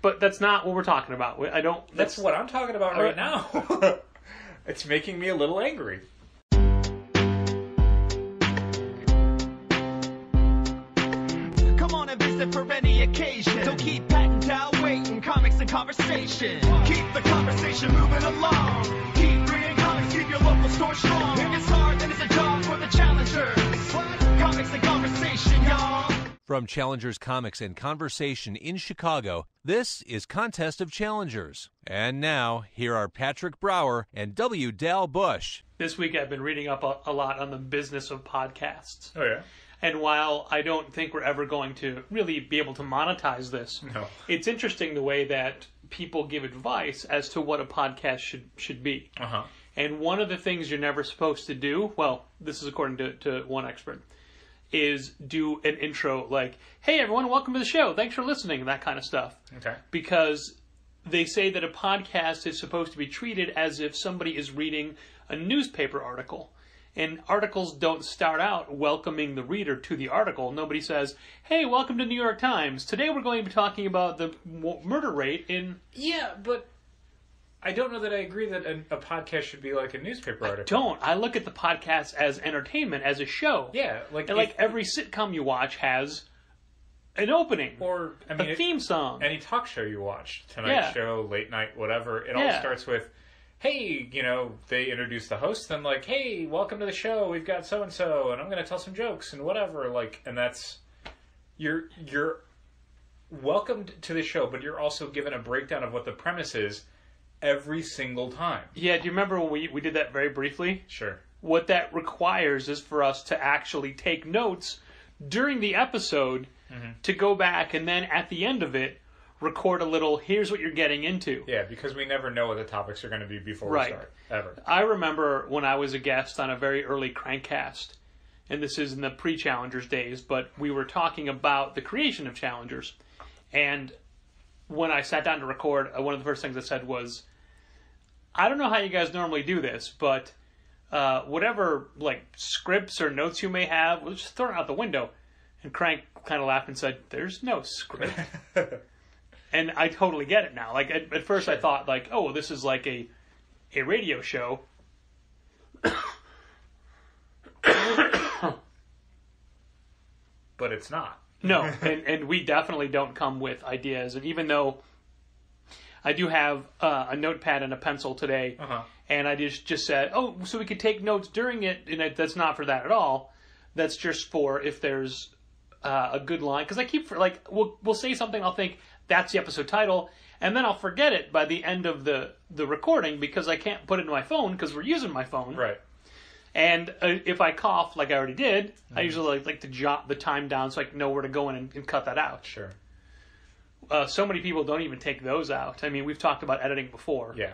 But that's not what we're talking about. I don't. That's what I'm talking about right now. It's making me a little angry. Come on and visit for any occasion. Don't keep patting down waiting. Comics and conversation. Keep the conversation moving along. Keep bringing comics. Keep your local store strong. If it's hard, then it's a job for the challengers. Comics and conversation, y'all. From Challengers Comics and Conversation in Chicago, this is Contest of Challengers. And now, here are Patrick Brower and W. Dal Bush. This week I've been reading up a lot on the business of podcasts. Oh, yeah? And while I don't think we're ever going to really be able to monetize this, It's interesting the way that people give advice as to what a podcast should be. Uh-huh. And one of the things you're never supposed to do, well, this is according to one expert, is do an intro like, hey everyone, welcome to the show, thanks for listening, and that kind of stuff. Okay. Because they say that a podcast is supposed to be treated as if somebody is reading a newspaper article. And articles don't start out welcoming the reader to the article. Nobody says, hey, welcome to New York Times. Today we're going to be talking about the murder rate in... Yeah, but I don't know that I agree that a podcast should be like a newspaper article. I look at the podcast as entertainment, as a show. Yeah. And every sitcom you watch has an opening. Or, a theme song. Any talk show you watch, Tonight Show, Late Night, whatever, it all starts with, hey, they introduce the host, then like, hey, welcome to the show, we've got so-and-so, and I'm going to tell some jokes, and whatever, and that's, you're welcomed to the show, but you're also given a breakdown of what the premise is every single time. Yeah, do you remember when we did that very briefly? Sure. What that requires is for us to actually take notes during the episode to go back, and then at the end of it, record a little, here's what you're getting into. Yeah, because we never know what the topics are going to be before we start, ever. I remember when I was a guest on a very early Crankcast, and this is in the pre-Challengers days, but we were talking about the creation of Challengers. And when I sat down to record, one of the first things I said was, I don't know how you guys normally do this, but whatever scripts or notes you may have, we'll just throw it out the window. And Crank kind of laughed and said, there's no script. And I totally get it now. At first I thought, oh, this is like a radio show. But it's not. No, and we definitely don't come with ideas. And even though I do have a notepad and a pencil today, and I just said, oh, so we could take notes during it, and that's not for that at all. That's just for if there's a good line. Because I keep, we'll say something, I'll think, that's the episode title, and then I'll forget it by the end of the recording because I can't put it in my phone because we're using my phone. Right. And if I cough, like I already did, I usually like to jot the time down so I can know where to go in and cut that out. Sure. So many people don't even take those out. I mean, we've talked about editing before. Yeah.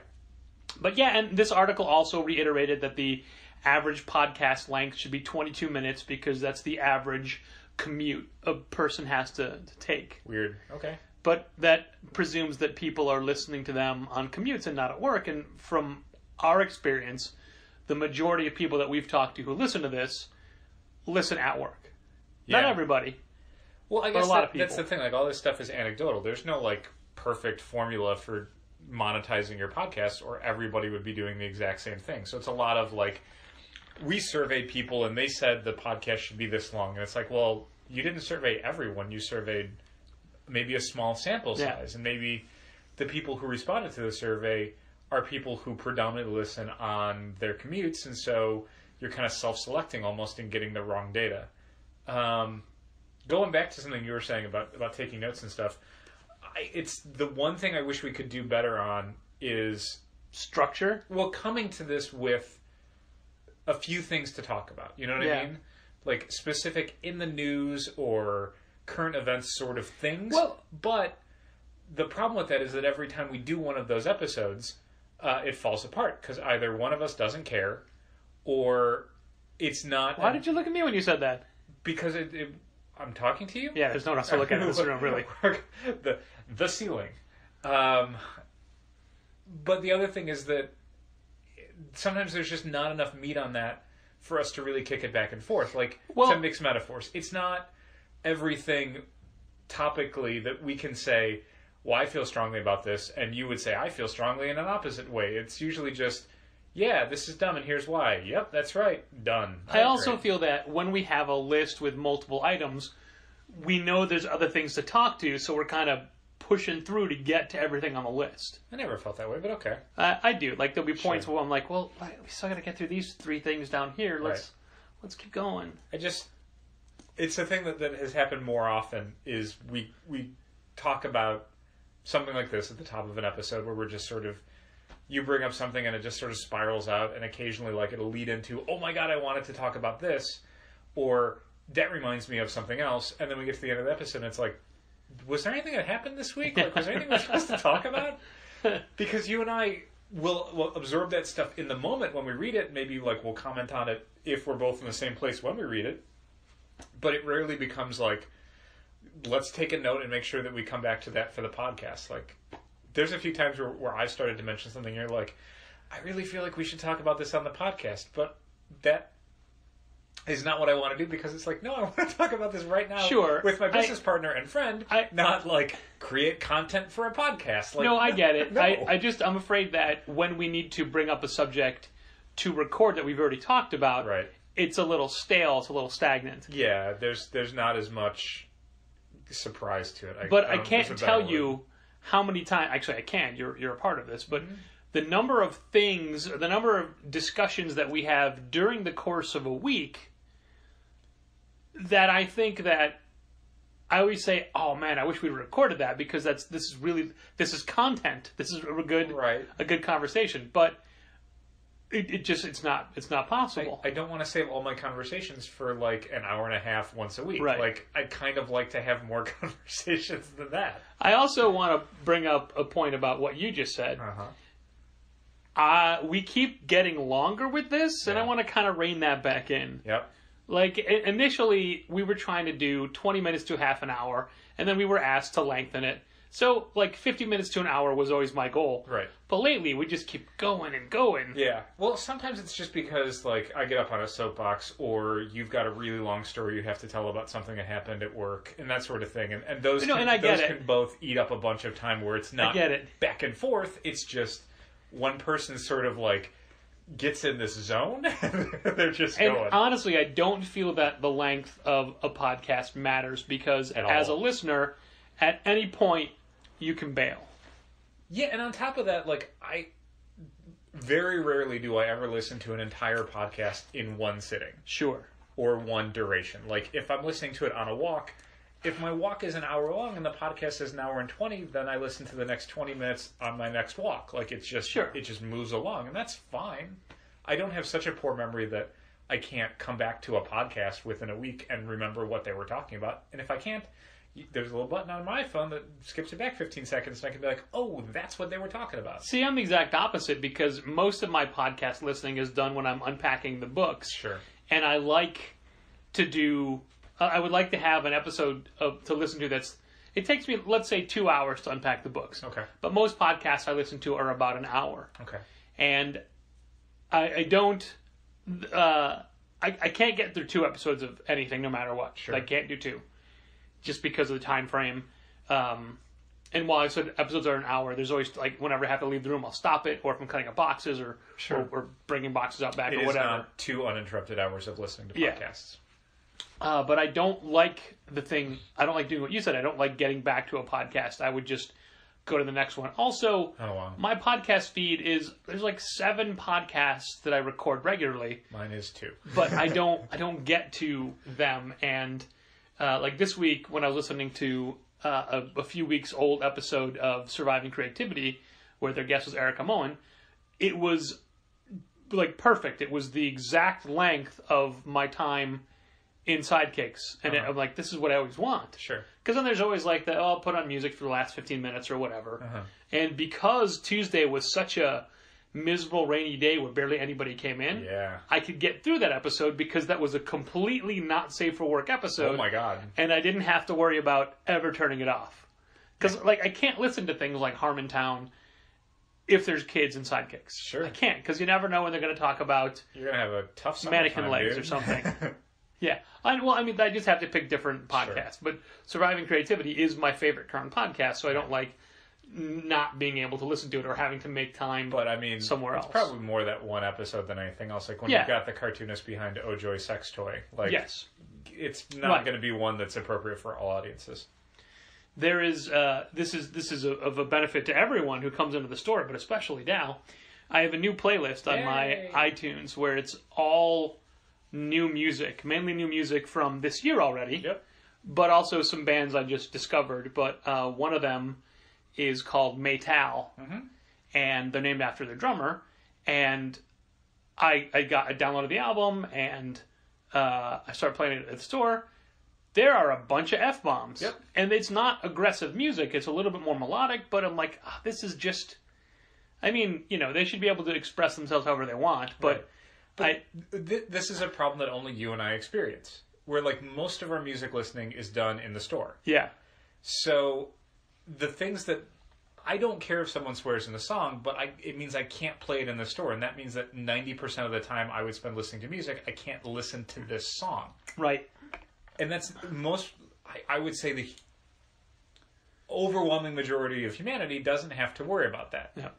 But yeah, and this article also reiterated that the average podcast length should be 22 minutes because that's the average commute a person has to take. Weird. Okay. But that presumes that people are listening to them on commutes and not at work. And from our experience, the majority of people that we've talked to who listen to this listen at work. Yeah. Not everybody. Well, I guess a lot of people. That's the thing. All this stuff is anecdotal. There's no perfect formula for monetizing your podcast, or everybody would be doing the exact same thing. So it's a lot of we surveyed people and they said the podcast should be this long, and it's well, you didn't survey everyone. You surveyed maybe a small sample size, and maybe the people who responded to the survey are people who predominantly listen on their commutes, and so you're kind of self-selecting almost and getting the wrong data. Going back to something you were saying about taking notes and stuff, it's the one thing I wish we could do better on is structure. Well, coming to this with a few things to talk about. You know what I mean? Specific in the news or current events sort of things. Well, but the problem with that is that every time we do one of those episodes, it falls apart because either one of us doesn't care or it's not... Why did you look at me when you said that? Because I'm talking to you? Yeah, there's no one else to look at in this room, really. The ceiling. But the other thing is that sometimes there's just not enough meat on that for us to really kick it back and forth. To mix metaphors. It's not everything topically that we can say, well, I feel strongly about this, and you would say, I feel strongly in an opposite way. It's usually just, yeah, this is dumb, and here's why. Yep, that's right. Done. I also feel that when we have a list with multiple items, we know there's other things to talk to, so we're kind of pushing through to get to everything on the list. I never felt that way, but okay. I do. Like, there'll be points where I'm like, well, we still got to get through these 3 things down here. Let's keep going. It's a thing that has happened more often is we talk about something like this at the top of an episode where we're just sort of, you bring up something and it just sort of spirals out, and occasionally like it'll lead into, oh my god, I wanted to talk about this, or that reminds me of something else, and then we get to the end of the episode and it's like, was there anything that happened this week? Like, was there anything we're supposed to talk about? Because you and I will absorb that stuff in the moment when we read it. Maybe like we'll comment on it if we're both in the same place when we read it. But it rarely becomes like, let's take a note and make sure that we come back to that for the podcast. Like, there's a few times where I've started to mention something and you're like, I really feel like we should talk about this on the podcast. But that is not what I want to do, because it's like, no, I want to talk about this right now with my business partner and friend, not like create content for a podcast. Like, no, I get it. No. I'm afraid that when we need to bring up a subject to record that we've already talked about, it's a little stale, it's a little stagnant. Yeah, there's not as much surprise to it. I can't tell you how many times, actually I can, you're a part of this, but the number of things, the number of discussions that we have during the course of a week that I think that I always say, oh man, I wish we'd recorded that, because this is content. This is a good conversation. But it's not possible. I don't want to save all my conversations for like an hour and a half once a week. Right. Like, I'd kind of like to have more conversations than that. I also want to bring up a point about what you just said. We keep getting longer with this, and I want to kind of rein that back in. Yep. Like, initially, we were trying to do 20 minutes to half an hour, and then we were asked to lengthen it. So, like, 50 minutes to an hour was always my goal. Right. But lately, we just keep going and going. Yeah. Well, sometimes it's just because, like, I get up on a soapbox, or you've got a really long story you have to tell about something that happened at work, and that sort of thing. And those can both eat up a bunch of time where it's not back and forth. It's just one person sort of, like, gets in this zone, and they're just going. And honestly, I don't feel that the length of a podcast matters, because as a listener, at any point, you can bail. Yeah, and on top of that, like, I very rarely do I ever listen to an entire podcast in one sitting. Sure. Or one duration. Like, if I'm listening to it on a walk, if my walk is an hour long and the podcast is an hour and 20, then I listen to the next 20 minutes on my next walk. Like, it's just, it just moves along, and that's fine. I don't have such a poor memory that I can't come back to a podcast within a week and remember what they were talking about. And if I can't, there's a little button on my phone that skips it back 15 seconds, and I can be like, oh, that's what they were talking about. See, I'm the exact opposite, because most of my podcast listening is done when I'm unpacking the books. Sure. And I like to do... I would like to have an episode to listen to that's... It takes me, let's say, 2 hours to unpack the books. Okay. But most podcasts I listen to are about an hour. Okay. And I don't... I can't get through 2 episodes of anything no matter what. Sure. I can't do 2. Just because of the time frame. And while I said episodes are an hour, there's always, like, whenever I have to leave the room, I'll stop it, or if I'm cutting up boxes, or bringing boxes out back, or whatever. It is not 2 uninterrupted hours of listening to podcasts. But I don't like I don't like doing what you said. I don't like getting back to a podcast. I would just go to the next one. Also, my podcast feed there's like 7 podcasts that I record regularly. Mine is 2. But I don't get to them. And like this week, when I was listening to a few weeks old episode of Surviving Creativity, where their guest was Erica Moen, it was like perfect. It was the exact length of my time in Sidekicks, and I'm like, this is what I always want. Sure. Because then there's always like I'll put on music for the last 15 minutes or whatever. And because Tuesday was such a miserable rainy day where barely anybody came in, I could get through that episode because that was a completely not safe for work episode. Oh my god. And I didn't have to worry about ever turning it off. Because like I can't listen to things like Harmontown if there's kids in Sidekicks. Sure. I can't, because you never know when they're going to talk about you're going to have a tough mannequin legs or something. Yeah. I just have to pick different podcasts. Sure. But Surviving Creativity is my favorite current podcast, so I don't like not being able to listen to it or having to make time But I mean, somewhere it's else. probably more that one episode than anything else. Like when you've got the cartoonist behind Oh Joy Sex Toy. Like, yes. It's not going to be one that's appropriate for all audiences. There is, this is of a benefit to everyone who comes into the store, but especially Dal. I have a new playlist on my iTunes where it's all new music, mainly new music from this year already. Yep. But also some bands I just discovered. But one of them is called Maytal, and they're named after their drummer. And I downloaded the album, and I started playing it at the store. There are a bunch of F-bombs. Yep. And it's not aggressive music. It's a little bit more melodic, but I'm like, this is just... I mean, they should be able to express themselves however they want, but... Right. This is a problem that only you and I experience. Where, like, most of our music listening is done in the store. Yeah. So, the things that... I don't care if someone swears in the song, but it means I can't play it in the store. And that means that 90% of the time I would spend listening to music, I can't listen to this song. Right. And that's I would say the overwhelming majority of humanity doesn't have to worry about that. Yeah.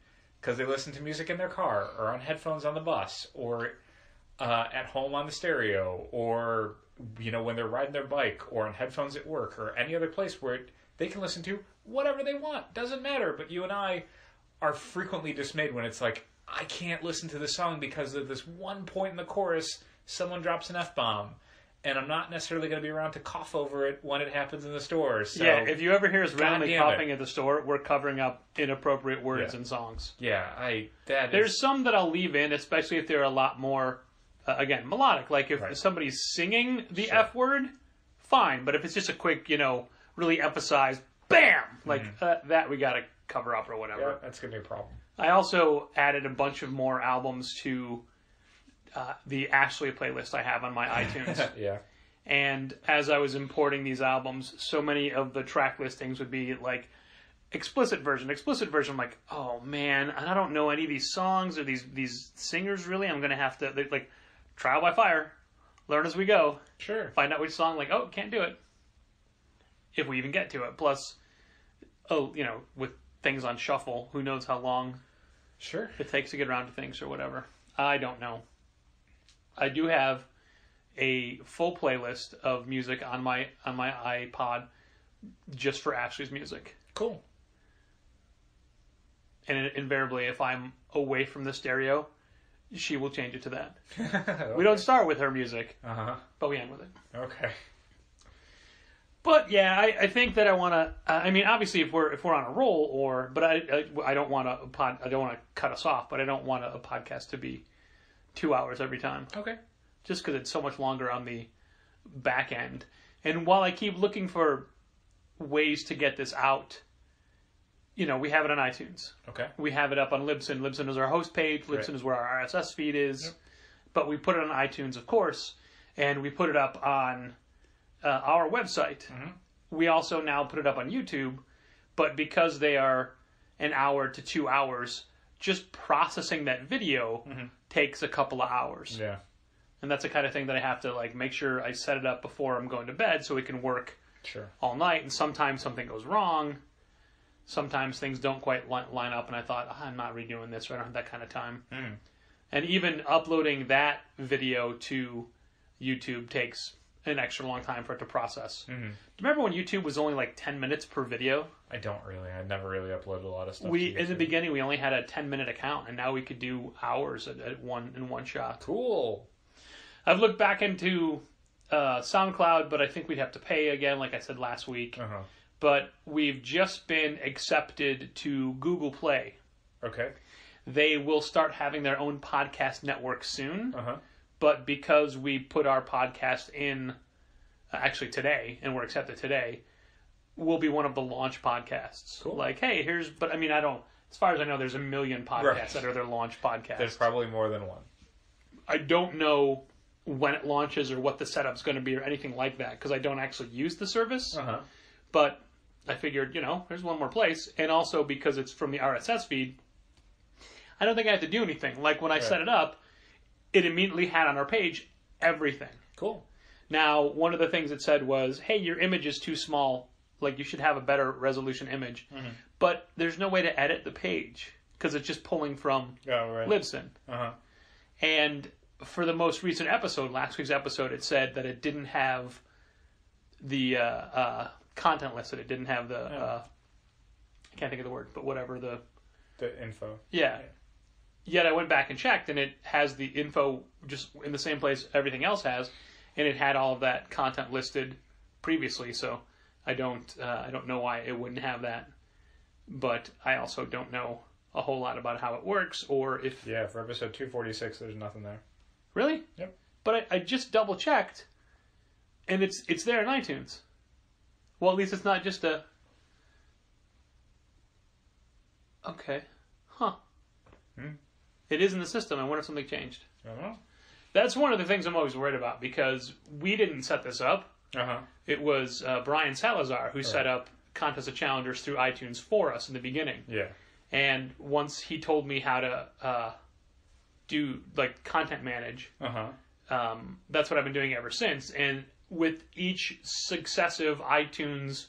Because they listen to music in their car, or on headphones on the bus, or at home on the stereo, or when they're riding their bike, or on headphones at work, or any other place where they can listen to whatever they want. Doesn't matter. But you and I are frequently dismayed when it's like, I can't listen to the song because of this one point in the chorus, someone drops an F-bomb. And I'm not necessarily going to be around to cough over it when it happens in the store. So, yeah, if you ever hear us randomly damn coughing at the store, we're covering up inappropriate words and songs. Yeah, There's some that I'll leave in, especially if they're a lot more, again, melodic. Like if somebody's singing the F word, fine. But if it's just a quick, really emphasized, bam! Like that we got to cover up or whatever. Yeah, that's going to be a problem. I also added a bunch of more albums to the Ashley playlist I have on my iTunes. Yeah. And as I was importing these albums, so many of the track listings would be like explicit version. I'm like, oh man, and I don't know any of these songs or these singers really. I'm gonna have to like trial by fire, learn as we go. Sure. Find out which song. Like, oh, can't do it. If we even get to it. Plus, with things on shuffle, who knows how long it takes to get around to things or whatever. I don't know. I do have a full playlist of music on my iPod just for Ashley's music. Cool. And invariably, if I'm away from the stereo, she will change it to that. Okay. We don't start with her music, but we end with it. Okay. But yeah, I think that I want to. I mean, obviously, if we're on a roll, but I don't want I don't want to cut us off, but I don't want a podcast to be 2 hours every time. Okay. Just because it's so much longer on the back end. And while I keep looking for ways to get this out, we have it on iTunes. Okay. We have it up on Libsyn. Libsyn is our host page. Libsyn is where our RSS feed is. Yep. But we put it on iTunes, of course, and we put it up on our website. We also now put it up on YouTube, but because they are an hour to 2 hours, just processing that video takes a couple of hours. Yeah. And that's the kind of thing that I have to make sure I set it up before I'm going to bed so it can work all night. And sometimes something goes wrong. Sometimes things don't quite line up, and I thought, I'm not redoing this, or I don't have that kind of time. And even uploading that video to YouTube takes an extra long time for it to process. Do you remember when YouTube was only 10 minutes per video? I don't really. I never really uploaded a lot of stuff. In the beginning, we only had a 10-minute account, and now we could do hours in one shot. Cool. I've looked back into SoundCloud, but I think we'd have to pay again, like I said last week. But we've just been accepted to Google Play. Okay. They will start having their own podcast network soon. But because we put our podcast in actually today, and we're accepted today, we'll be one of the launch podcasts. Cool. But I mean, as far as I know, there's a million podcasts that are their launch podcasts. There's probably more than one. I don't know when it launches or what the setup's going to be or anything like that, because I don't actually use the service. But I figured, there's one more place. And also because it's from the RSS feed, I don't think I have to do anything. Like when I set it up, it immediately had on our page everything. Cool. Now, one of the things it said was, hey, your image is too small. You should have a better resolution image. but there's no way to edit the page because it's just pulling from Libsyn. And for the most recent episode, last week's episode, it said that it didn't have the content listed. It didn't have the I can't think of the word, but whatever the info. Yeah. Yet I went back and checked, and it has the info just in the same place everything else has, and it had all of that content listed previously. So I don't know why it wouldn't have that, but I also don't know a whole lot about how it works or if. Yeah, for episode 246, there's nothing there. Really? Yep. But I just double checked, and it's there in iTunes. Well, at least it's not just a. Okay. Huh. It is in the system. I wonder if something changed. I don't know. That's one of the things I'm always worried about because we didn't set this up. It was Brian Salazar who set up Contest of Challengers through iTunes for us in the beginning. Yeah. And once he told me how to do like content manage, that's what I've been doing ever since. And with each successive iTunes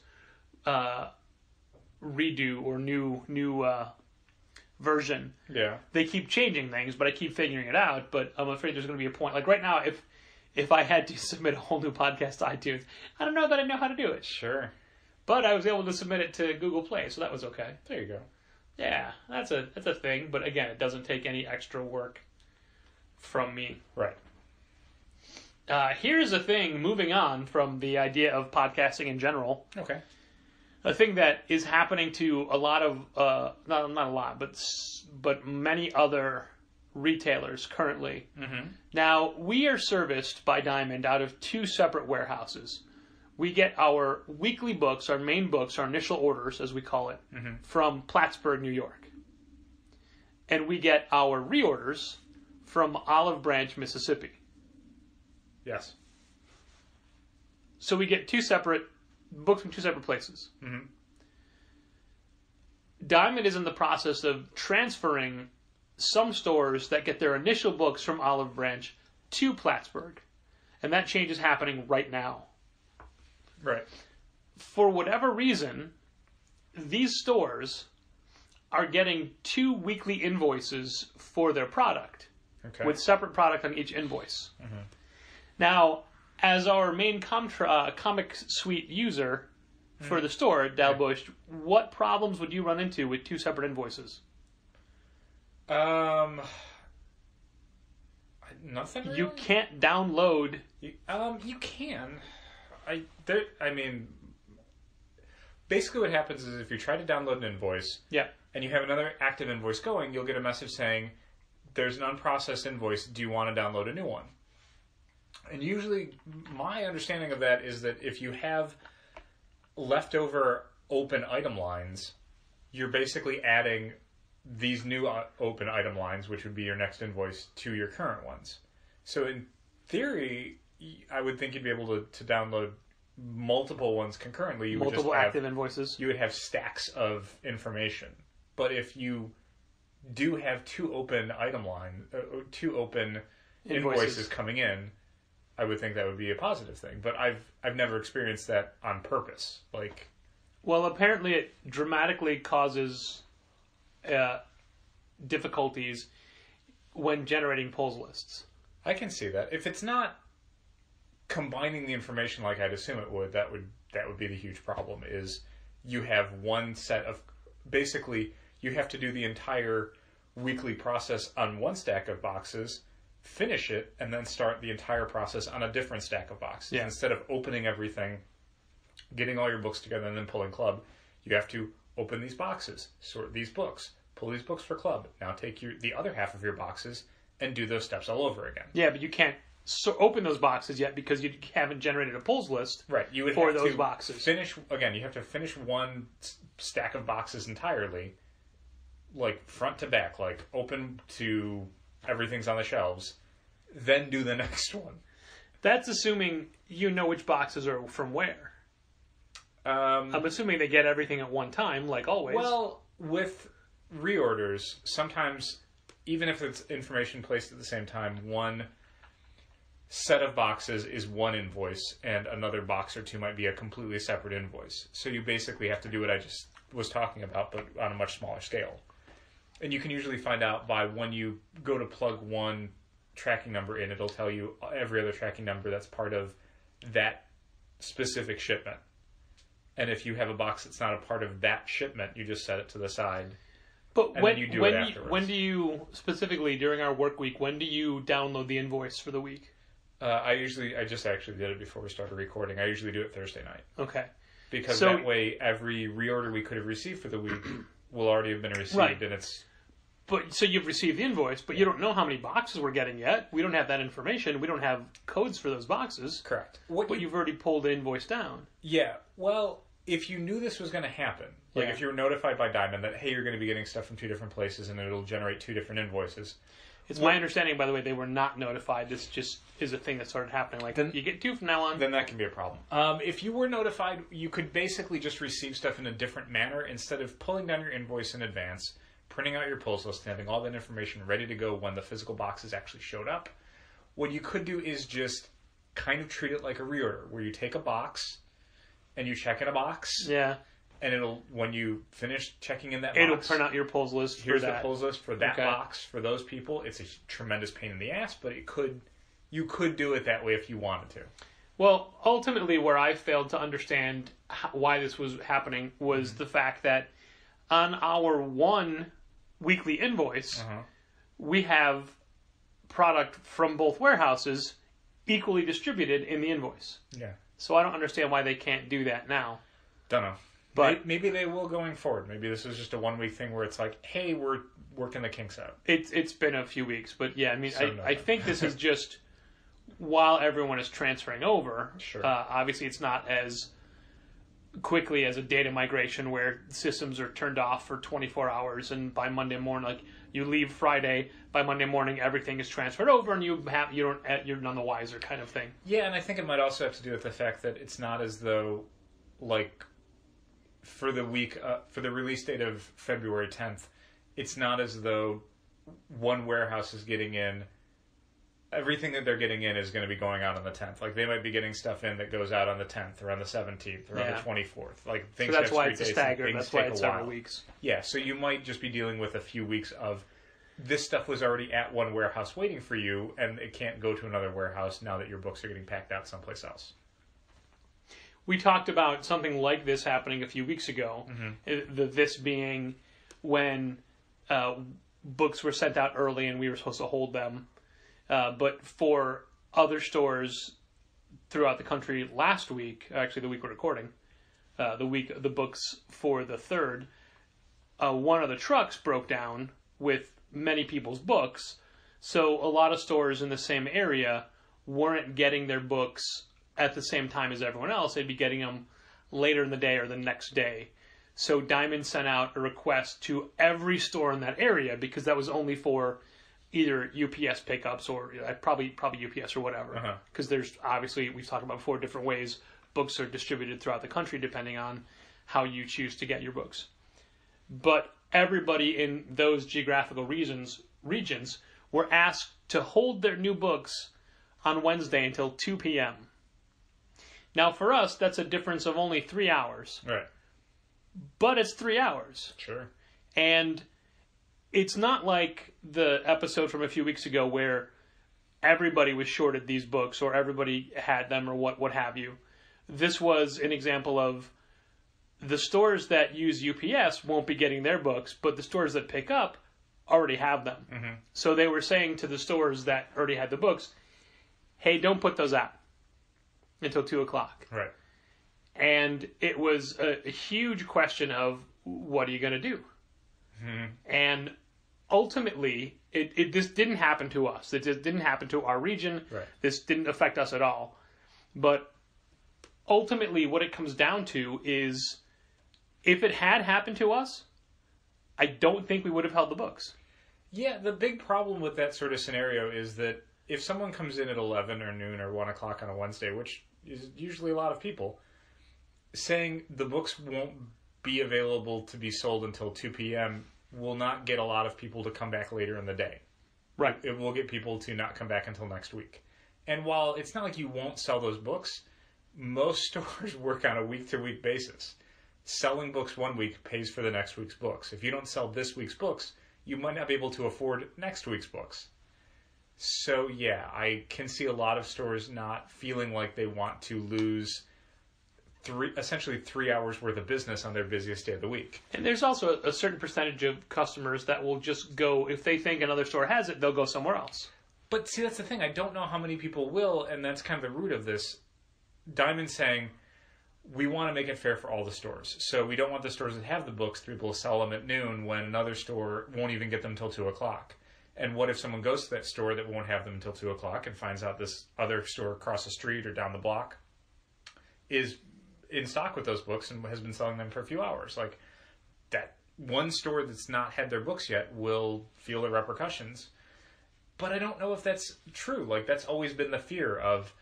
redo or new version, they keep changing things, but I keep figuring it out. But I'm afraid there's going to be a point. Like right now, if I had to submit a whole new podcast to iTunes, I don't know that I know how to do it. Sure. But I was able to submit it to Google Play, so that was okay. There you go. Yeah, that's a thing. But again, it doesn't take any extra work from me. Right. Here's a thing, moving on from the idea of podcasting in general. Okay. A thing that is happening to a lot of, not a lot, but many other retailers currently. Now, we are serviced by Diamond out of two separate warehouses. We get our weekly books, our main books, our initial orders, as we call it, from Plattsburgh, New York. And we get our reorders from Olive Branch, Mississippi. Yes. So we get two separate books from two separate places. Diamond is in the process of transferring some stores that get their initial books from Olive Branch to Plattsburgh. And that change is happening right now. Right. For whatever reason, these stores are getting 2 weekly invoices for their product, with separate product on each invoice. Now, as our main comic suite user for the store, Dal Bush, what problems would you run into with 2 separate invoices? Nothing. Really? You can't download. You can. I mean, basically what happens is if you try to download an invoice, and you have another active invoice going, you'll get a message saying, "There's an unprocessed invoice. Do you want to download a new one?" And usually, my understanding of that is that if you have leftover open item lines, you're basically adding these new open item lines, which would be your next invoice, to your current ones. So in theory, I would think you'd be able to download multiple ones concurrently. You multiple would just active invoices. You would have stacks of information. But if you do have 2 open item line, 2 open invoices coming in, I would think that would be a positive thing. But I've never experienced that on purpose. Like, well, apparently it dramatically causes difficulties when generating pulls lists. I can see that. If it's not combining the information like I'd assume it would, that would be the huge problem. Is you have one set of, basically you have to do the entire weekly process on one stack of boxes, finish it, and then start the entire process on a different stack of boxes. Instead of opening everything, getting all your books together, and then pulling club, you have to open these boxes, sort these books, pull these books for club. Now take the other half of your boxes and do those steps all over again. Yeah, but you can't open those boxes yet because you haven't generated a pulls list. Right, you would for have those to boxes. Finish again. You have to finish one stack of boxes entirely, like front to back, like open to everything's on the shelves. Then do the next one. That's assuming you know which boxes are from where. I'm assuming they get everything at one time, like always. Well, with reorders, sometimes, even if it's information placed at the same time, one set of boxes is one invoice, and another box or two might be a completely separate invoice. So you basically have to do what I just was talking about, but on a much smaller scale. And you can usually find out by when you go to plug one tracking number in, it'll tell you every other tracking number that's part of that specific shipment. And if you have a box that's not a part of that shipment, you just set it to the side. But and then you do it afterwards. When do you, specifically during our work week, when do you download the invoice for the week? I just actually did it before we started recording. I usually do it Thursday night. Okay. Because that way, every reorder we could have received for the week will already have been received, right. And it's... But so you've received the invoice, but you don't know how many boxes we're getting yet. We don't have that information. We don't have codes for those boxes. Correct. But you've already pulled the invoice down. Yeah. Well, if you knew this was going to happen, like if you were notified by Diamond that, hey, you're going to be getting stuff from 2 different places and it'll generate 2 different invoices. It's my understanding, by the way, they were not notified. This just is a thing that started happening. Like, then, you get 2 from now on. Then that can be a problem. If you were notified, you could basically just receive stuff in a different manner instead of pulling down your invoice in advance, printing out your pulls list, and having all that information ready to go when the physical boxes actually showed up. What you could do is just kind of treat it like a reorder, where you take a box and you check in a box. Yeah. And it'll, when you finish checking in that box, it'll print out your pulls list. Here's the pulls list for that box for those people. It's a tremendous pain in the ass, but you could do it that way if you wanted to. Well, ultimately, where I failed to understand why this was happening was the fact that on our one weekly invoice, we have product from both warehouses equally distributed in the invoice. Yeah. So I don't understand why they can't do that now. Don't know. But maybe they will going forward. Maybe this is just a 1 week thing where it's like, hey, we're working the kinks out. It's been a few weeks, but yeah, I mean, I think this is just while everyone is transferring over. Sure. Obviously, it's not as quickly as a data migration where systems are turned off for 24 hours, and by Monday morning, like you leave Friday, by Monday morning everything is transferred over, and you're none the wiser, kind of thing. Yeah, and I think it might also have to do with the fact that it's not as though, like, for the week, for the release date of February 10th, it's not as though one warehouse is getting in. Everything that they're getting in is going to be going out on the 10th. Like, they might be getting stuff in that goes out on the 10th or on the 17th or on the 24th. Like, things so that's why have it's a stagger. That's why it's several weeks. Yeah, so you might just be dealing with a few weeks of this stuff was already at one warehouse waiting for you, and it can't go to another warehouse now that your books are getting packed out someplace else. We talked about something like this happening a few weeks ago. This being when books were sent out early and we were supposed to hold them. But for other stores throughout the country last week, actually the week we're recording, the books for the 3rd, one of the trucks broke down with many people's books. So a lot of stores in the same area weren't getting their books at the same time as everyone else. They'd be getting them later in the day or the next day. So Diamond sent out a request to every store in that area, because that was only for either UPS pickups or probably UPS or whatever. Because there's obviously, we've talked about before, different ways books are distributed throughout the country depending on how you choose to get your books. But everybody in those geographical regions were asked to hold their new books on Wednesday until 2 p.m. Now, for us, that's a difference of only 3 hours. Right. But it's 3 hours. Sure. And it's not like the episode from a few weeks ago where everybody was shorted these books or everybody had them or what have you. This was an example of the stores that use UPS won't be getting their books, but the stores that pick up already have them. So they were saying to the stores that already had the books, hey, don't put those out until 2 o'clock. Right. And it was a huge question of, what are you going to do? And ultimately, this didn't happen to us. It just didn't happen to our region. Right. This didn't affect us at all. But ultimately, what it comes down to is, if it had happened to us, I don't think we would have held the books. Yeah, the big problem with that sort of scenario is that if someone comes in at 11 or noon or 1 o'clock on a Wednesday, which is usually a lot of people, saying the books won't be available to be sold until 2 p.m. will not get a lot of people to come back later in the day. Right. It will get people to not come back until next week. And while it's not like you won't sell those books, most stores work on a week-to-week basis. selling books one week pays for the next week's books. If you don't sell this week's books, you might not be able to afford next week's books. So yeah, I can see a lot of stores not feeling like they want to lose essentially 3 hours worth of business on their busiest day of the week. And there's also a certain percentage of customers that will just go, if they think another store has it, they'll go somewhere else. But see, that's the thing. I don't know how many people will, and that's kind of the root of this. Diamond's saying, we want to make it fair for all the stores. So we don't want the stores that have the books to be able to sell them at noon when another store won't even get them until 2 o'clock. And what if someone goes to that store that won't have them until 2 o'clock and finds out this other store across the street or down the block is in stock with those books and has been selling them for a few hours? Like, that one store that's not had their books yet will feel the repercussions. But I don't know if that's true. Like, that's always been the fear of,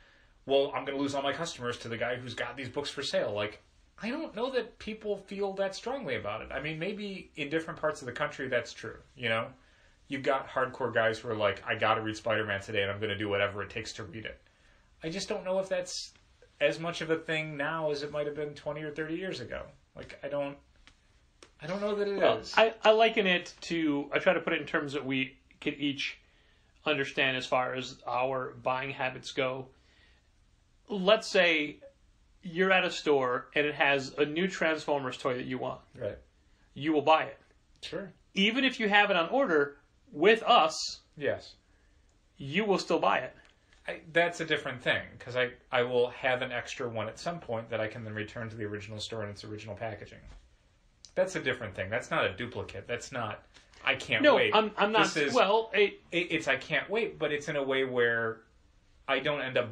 well, I'm going to lose all my customers to the guy who's got these books for sale. Like, I don't know that people feel that strongly about it. I mean, maybe in different parts of the country that's true, you know? You've got hardcore guys who are like, I got to read Spider-Man today and I'm going to do whatever it takes to read it. I just don't know if that's as much of a thing now as it might have been 20 or 30 years ago. Like, I don't know that it is. I liken it to, I try to put it in terms that we can each understand as far as our buying habits go. Let's say you're at a store and it has a new Transformers toy that you want. Right. You will buy it. Sure. Even if you have it on order with us, Yes. you will still buy it. That's a different thing, because I will have an extra one at some point that I can then return to the original store in its original packaging. That's a different thing. That's not a duplicate. That's not, I can't wait. No, I'm not. It's I can't wait, but it's in a way where I don't end up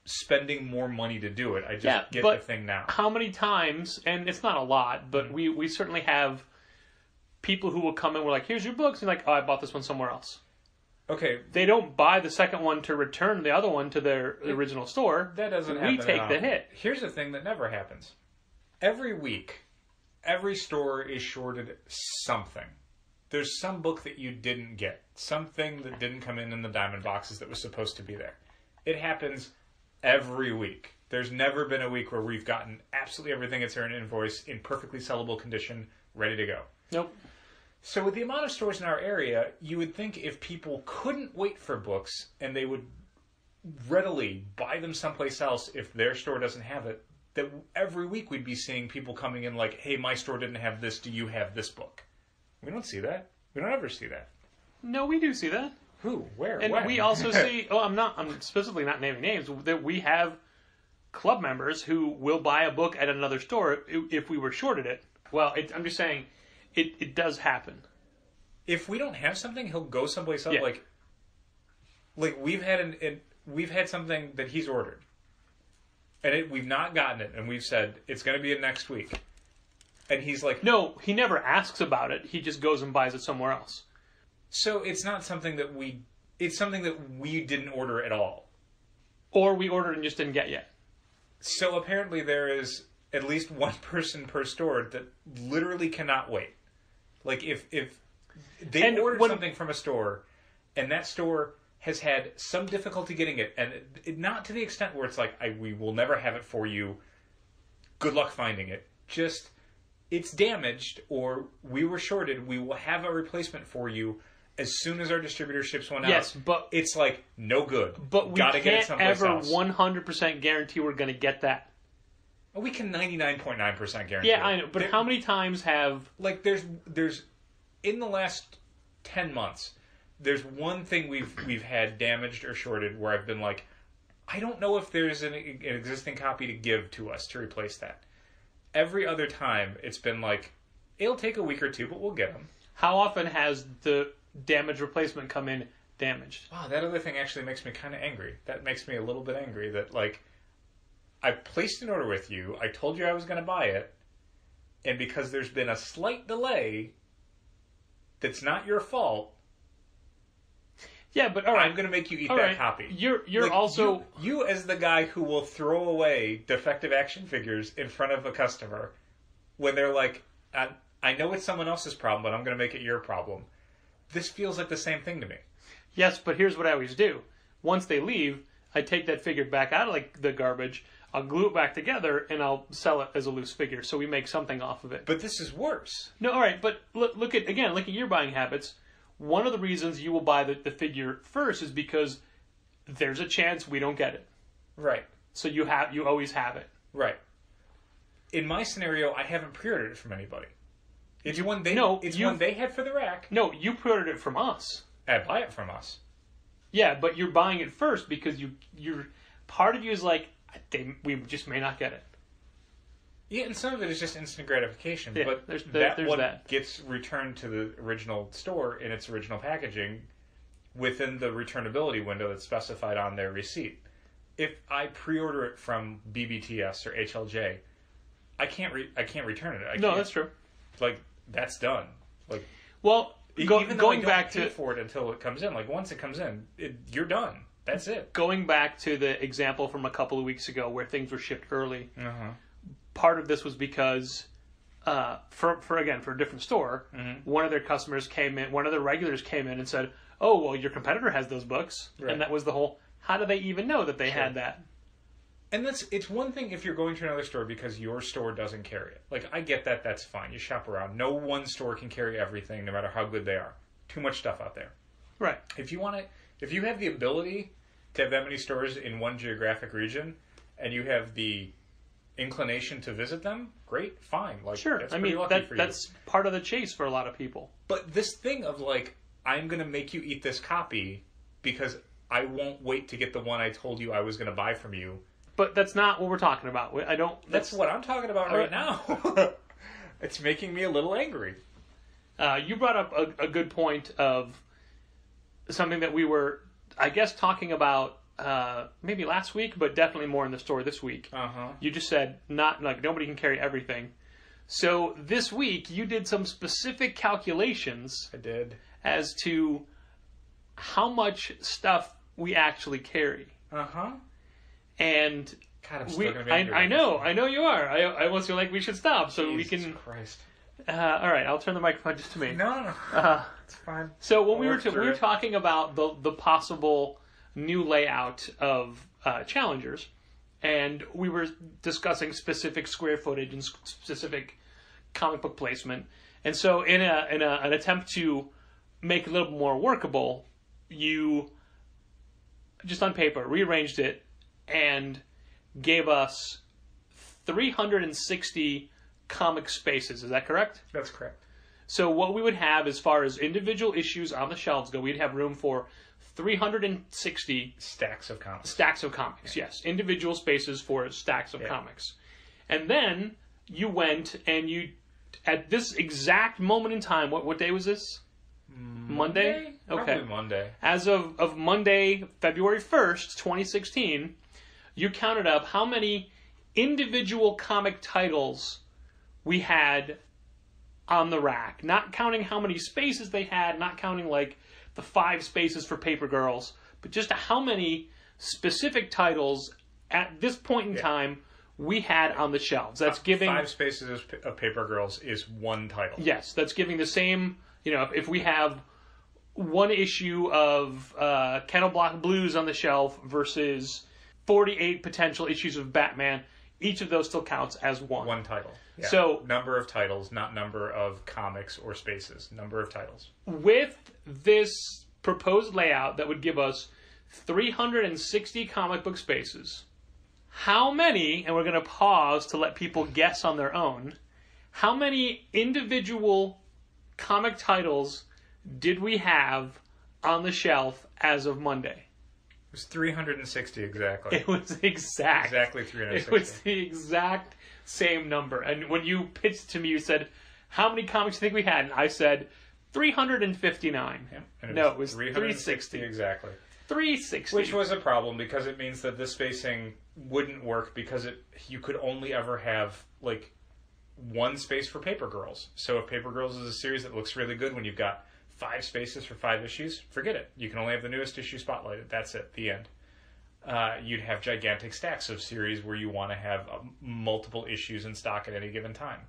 spending more money to do it. I just get the thing now. How many times, and it's not a lot, but we certainly have people who will come in, we're like, here's your books, and like, oh, I bought this one somewhere else. Okay. They don't buy the second one to return the other one to their original store. That doesn't happen. We take the hit. Here's the thing that never happens. Every week, every store is shorted something. There's some book that you didn't get. Something that didn't come in the diamond boxes that was supposed to be there. It happens every week. There's never been a week where we've gotten absolutely everything that's in an invoice in perfectly sellable condition, ready to go. Nope. So with the amount of stores in our area, you would think if people couldn't wait for books and they would readily buy them someplace else if their store doesn't have it, that every week we'd be seeing people coming in like, hey, my store didn't have this, do you have this book? We don't see that. We don't ever see that. No, we do see that. Who? Where? And when? we also see, I'm specifically not naming names, that we have club members who will buy a book at another store if we were shorted it. Well, I'm just saying, it does happen. If we don't have something, he'll go someplace else. Yeah. Like we've had something that he's ordered, and we've not gotten it, and we've said it's going to be in next week, and he's like, no, he never asks about it. He just goes and buys it somewhere else. So it's not something that it's something that we didn't order at all, or we ordered and just didn't get yet. So apparently there is at least one person per store that literally cannot wait. Like if they ordered something from a store and that store has had some difficulty getting it, and not to the extent where it's like, we will never have it for you, good luck finding it. Just, it's damaged or we were shorted, we will have a replacement for you as soon as our distributor ships one out. Yes, but it's like, no good. But we Gotta get it can't someplace ever else. 100% guarantee we're going to get that. We can 99.9% guarantee. Yeah, I know. But how many times have... Like, there's in the last 10 months, there's one thing we've had damaged or shorted where I've been like, I don't know if there's an existing copy to give to us to replace that. Every other time, it's been like, it'll take a week or two, but we'll get them. How often has the damaged replacement come in damaged? Wow, that other thing actually makes me kind of angry. That makes me a little bit angry that, like, I placed an order with you, I told you I was going to buy it, and because there's been a slight delay that's not your fault, yeah, but all right, I'm going to make you eat all that right. copy. You're Like, also... You as the guy who will throw away defective action figures in front of a customer when they're like, I know it's someone else's problem, but I'm going to make it your problem. This feels like the same thing to me. Yes, but here's what I always do. Once they leave, I take that figure back out of the garbage. I'll glue it back together, and I'll sell it as a loose figure, so we make something off of it. But this is worse. No, all right, but look at your buying habits. One of the reasons you will buy the figure first is because there's a chance we don't get it. Right. So you always have it. Right. In my scenario, I haven't pre-ordered it from anybody. It's one they had for the rack. No, you pre-ordered it from us. I buy it from us. Yeah, but you're buying it first because you're part of you is like, we just may not get it. Yeah, and some of it is just instant gratification. Yeah, but there's what that. gets returned to the original store in its original packaging within the returnability window that's specified on their receipt. If I pre-order it from BBTS or HLJ, I can't return it. No, that's true. Like, that's done. Like, well, even going though I back don't pay to for it until it comes in. Like, once it comes in, you're done. That's it. Going back to the example from a couple of weeks ago where things were shipped early. Uh-huh. Part of this was because, for a different store, one of their customers came in, one of their regulars came in and said, "Oh, well, your competitor has those books," and that was the whole. How do they even know that they had that? And it's one thing if you're going to another store because your store doesn't carry it. Like, I get that. That's fine. You shop around. No one store can carry everything, no matter how good they are. Too much stuff out there. Right. If you have the ability to have that many stores in one geographic region, and you have the inclination to visit them, great, fine. Like, sure. That's pretty lucky for you. That's part of the chase for a lot of people. But this thing of, like, I'm going to make you eat this copy because I won't wait to get the one I told you I was going to buy from you. But that's not what we're talking about. That's what I'm talking about right now. It's making me a little angry. You brought up a good point of something that we were, I guess, talking about maybe last week, but definitely more in the store this week. Uh-huh. You just said nobody can carry everything. So this week you did some specific calculations. I did. As to how much stuff we actually carry. Uh-huh. And God, I'm still gonna be angry I know you are. I almost feel like we should stop so Jesus we can. Christ. All right, I'll turn the microphone just to me. No. It's fine. So when we were talking about the possible new layout of Challengers, and we were discussing specific square footage and specific comic book placement, and so in an attempt to make it a little more workable, you just on paper rearranged it and gave us 360 comic spaces. Is that correct? That's correct. So what we would have as far as individual issues on the shelves go, we'd have room for 360 stacks of comics. Stacks of comics, yes. Individual spaces for stacks of comics. And then you went and you, at this exact moment in time, what day was this? Monday? Okay. Probably Monday. As of Monday, February 1st, 2016, you counted up how many individual comic titles we had on the rack. Not counting how many spaces they had, not counting like the 5 spaces for Paper Girls, but just how many specific titles at this point in time we had on the shelves. That's giving 5 spaces of Paper Girls is one title. Yes, that's giving the same. If we have one issue of Kennel Block Blues on the shelf versus 48 potential issues of Batman, each of those still counts as one. One title. Yeah. So number of titles, not number of comics or spaces. Number of titles. With this proposed layout that would give us 360 comic book spaces, how many, and we're going to pause to let people guess on their own, how many individual comic titles did we have on the shelf as of Monday? It was 360 exactly. It was exact. Exactly 360. It was the exact same number. And when you pitched to me, you said, how many comics do you think we had? And I said, 359. Yeah. It was 360. Exactly. 360. Which was a problem because it means that this spacing wouldn't work because you could only ever have like one space for Paper Girls. So if Paper Girls is a series that looks really good when you've got 5 spaces for 5 issues, forget it. You can only have the newest issue spotlighted. That's it. The end. You'd have gigantic stacks of series where you want to have multiple issues in stock at any given time.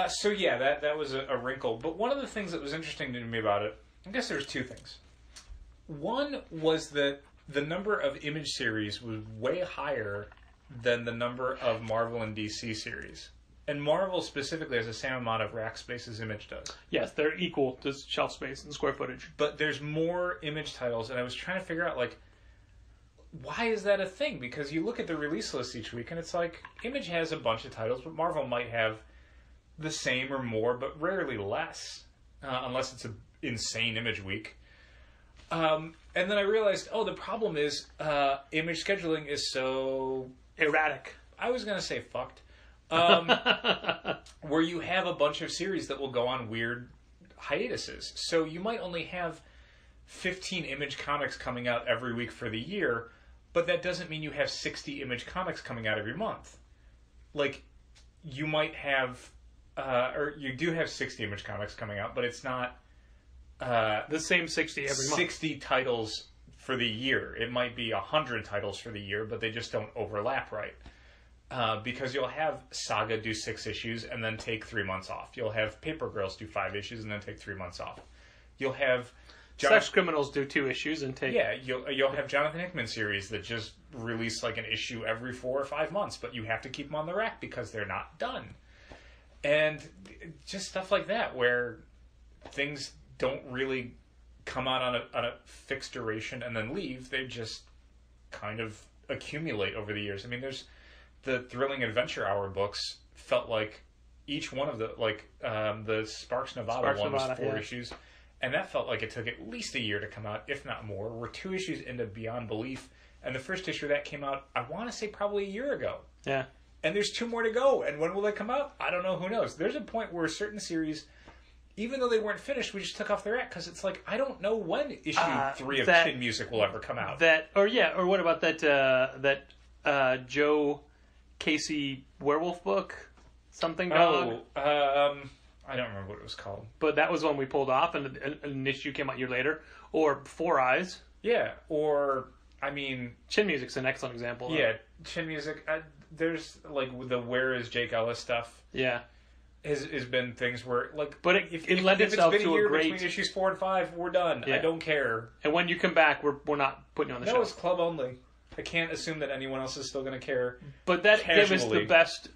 So yeah, that was a wrinkle. But one of the things that was interesting to me about it, I guess there's 2 things. One was that the number of image series was way higher than the number of Marvel and DC series. And Marvel specifically has the same amount of rack space as Image does. Yes, they're equal to shelf space and square footage. But there's more Image titles, and I was trying to figure out, like, why is that a thing? Because you look at the release list each week, and it's like, Image has a bunch of titles, but Marvel might have the same or more, but rarely less, unless it's an insane Image week. And then I realized, the problem is Image scheduling is so... erratic. I was going to say fucked. Where you have a bunch of series that will go on weird hiatuses. So you might only have 15 Image comics coming out every week for the year, but that doesn't mean you have 60 Image comics coming out every month. Like, you might have, or you do have 60 Image comics coming out, but it's not the same 60 every month. 60 titles for the year. It might be 100 titles for the year, but they just don't overlap right. Because you'll have Saga do 6 issues and then take 3 months off. You'll have Paper Girls do 5 issues and then take 3 months off. You'll have Sex Criminals do 2 issues and take... Yeah, you'll have Jonathan Hickman series that just release like an issue every 4 or 5 months, but you have to keep them on the rack because they're not done. And just stuff like that where things don't really come out on a fixed duration and then leave. They just kind of accumulate over the years. I mean, there's the Thrilling Adventure Hour books felt like each one of the Sparks Nevada one was 4 issues, and that felt like it took at least a year to come out, if not more. We're 2 issues into Beyond Belief, and the first issue of that came out, I want to say probably a year ago. Yeah. And there's 2 more to go, and when will they come out? I don't know, who knows. There's a point where certain series, even though they weren't finished, we just took off the rack, because it's like, I don't know when issue 3 of Chin Music will ever come out. Or what about that Joe Casey werewolf book? Something dog? I don't remember what it was called. But that was one we pulled off, and an issue came out a year later. Or Four Eyes. Yeah, or, I mean... Chin Music's an excellent example. Yeah, Chin Music. There's, like, the Where is Jake Ellis stuff. Yeah. Has been things where, like... But it led itself to a great... between issues 4 and 5, we're done. Yeah. I don't care. And when you come back, we're not putting you on the show. No, it's club only. I can't assume that anyone else is still going to care. But that gave us the best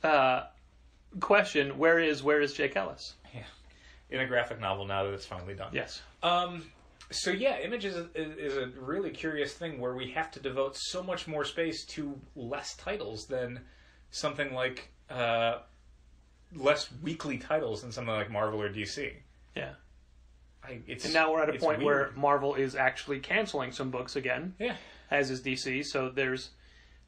question. Where is Jake Ellis? Yeah. In a graphic novel now that it's finally done. Yes. So yeah, Image is a really curious thing where we have to devote so much more space to less titles than something like less weekly titles than something like Marvel or DC. Yeah. And now we're at a point weird. where Marvel is actually canceling some books again. Yeah. As is DC, so there's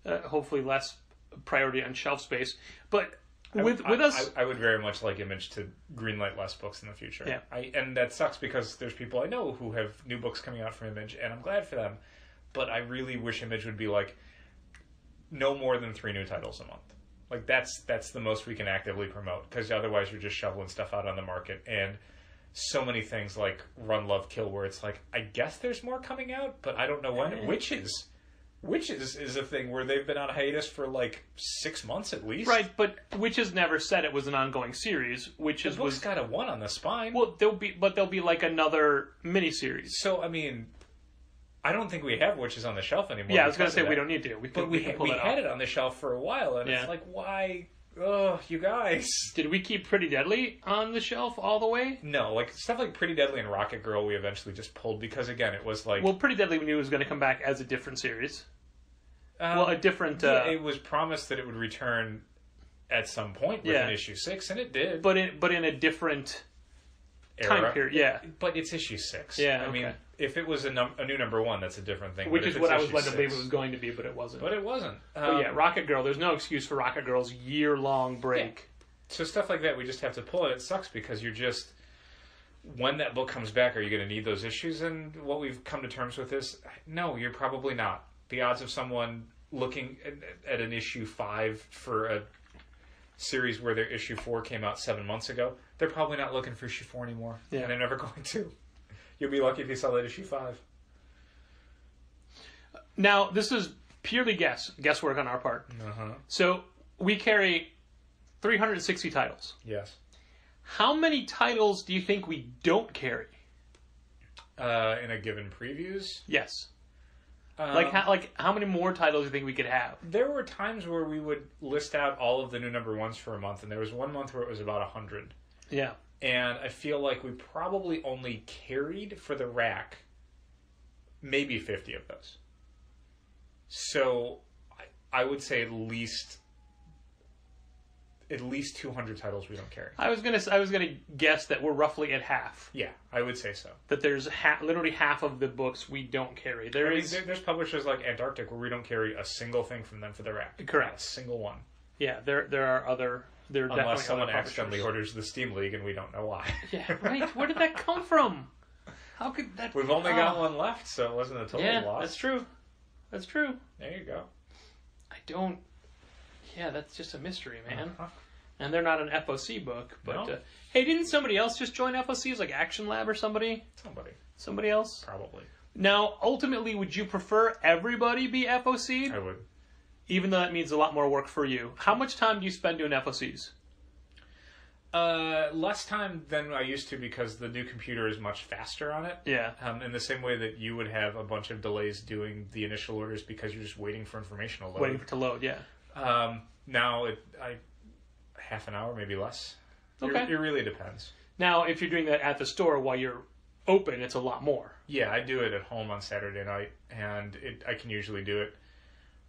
hopefully less priority on shelf space. But with us... I would very much like Image to greenlight less books in the future. Yeah. And that sucks because there's people I know who have new books coming out from Image, and I'm glad for them. But I really wish Image would be like, no more than 3 new titles a month. Like, that's the most we can actively promote, because otherwise you're just shoveling stuff out on the market. And so many things like Run, Love, Kill, where it's like, I guess there's more coming out, but I don't know when. Witches is a thing where they've been on hiatus for like 6 months at least. Right, but Witches never said it was an ongoing series. Witches was got a 1 on the spine. Well, there'll be like another miniseries. So I mean, I don't think we have Witches on the shelf anymore. Yeah, I was going to say we don't need to. We had it on the shelf for a while, and it's like, why? Oh, you guys. Did we keep Pretty Deadly on the shelf all the way? No, like stuff like Pretty Deadly and Rocket Girl we eventually just pulled because, again, it was like... Well, Pretty Deadly we knew was going to come back as a different series. A different... it was promised that it would return at some point within issue 6, and it did. But in a different time period, yeah. But it's issue 6. Yeah, I mean, if it was a new number 1, that's a different thing. Which is what I was led to believe it was going to be, but it wasn't. But it wasn't. But yeah, Rocket Girl, there's no excuse for Rocket Girl's year-long break. Yeah. So stuff like that, we just have to pull it. It sucks because you're just... When that book comes back, are you going to need those issues? And what we've come to terms with is, no, you're probably not. The odds of someone looking at an issue 5 for a series where their issue 4 came out 7 months ago, they're probably not looking for issue 4 anymore. Yeah. And they're never going to. You'll be lucky if you saw that issue 5. Now, this is purely guesswork on our part. Uh-huh. So, we carry 360 titles. Yes. How many titles do you think we don't carry? In a given previews? Yes. How many more titles do you think we could have? There were times where we would list out all of the new number ones for a month, and there was one month where it was about 100. Yeah. And I feel like we probably only carried for the rack maybe 50 of those. So I would say at least 200 titles we don't carry. I was gonna guess that we're roughly at half. Yeah, I would say so. That there's literally half of the books we don't carry. There's publishers like Antarctic where we don't carry a single thing from them for the rack. Correct. Not a single one. Yeah, there are other. There are Unless definitely someone other accidentally orders the Steam League and we don't know why. Yeah, right. Where did that come from? How could that? We've only got one left, so it wasn't a total loss. That's true. That's true. There you go. I don't. Yeah, that's just a mystery, man. Uh-huh. And they're not an FOC book, but No. hey, didn't somebody else just join FOCs, like Action Lab or somebody? Somebody else? Probably. Now, ultimately, would you prefer everybody be FOC'd? I would. Even though that means a lot more work for you. How much time do you spend doing FOCs? Less time than I used to because the new computer is much faster on it. Yeah. In the same way that you would have a bunch of delays doing the initial orders because you're just waiting for information to load. Waiting for it to load, yeah. Now, half an hour, maybe less. Okay. It really depends. Now, if you're doing that at the store while you're open, it's a lot more. Yeah, I do it at home on Saturday night, and I can usually do it.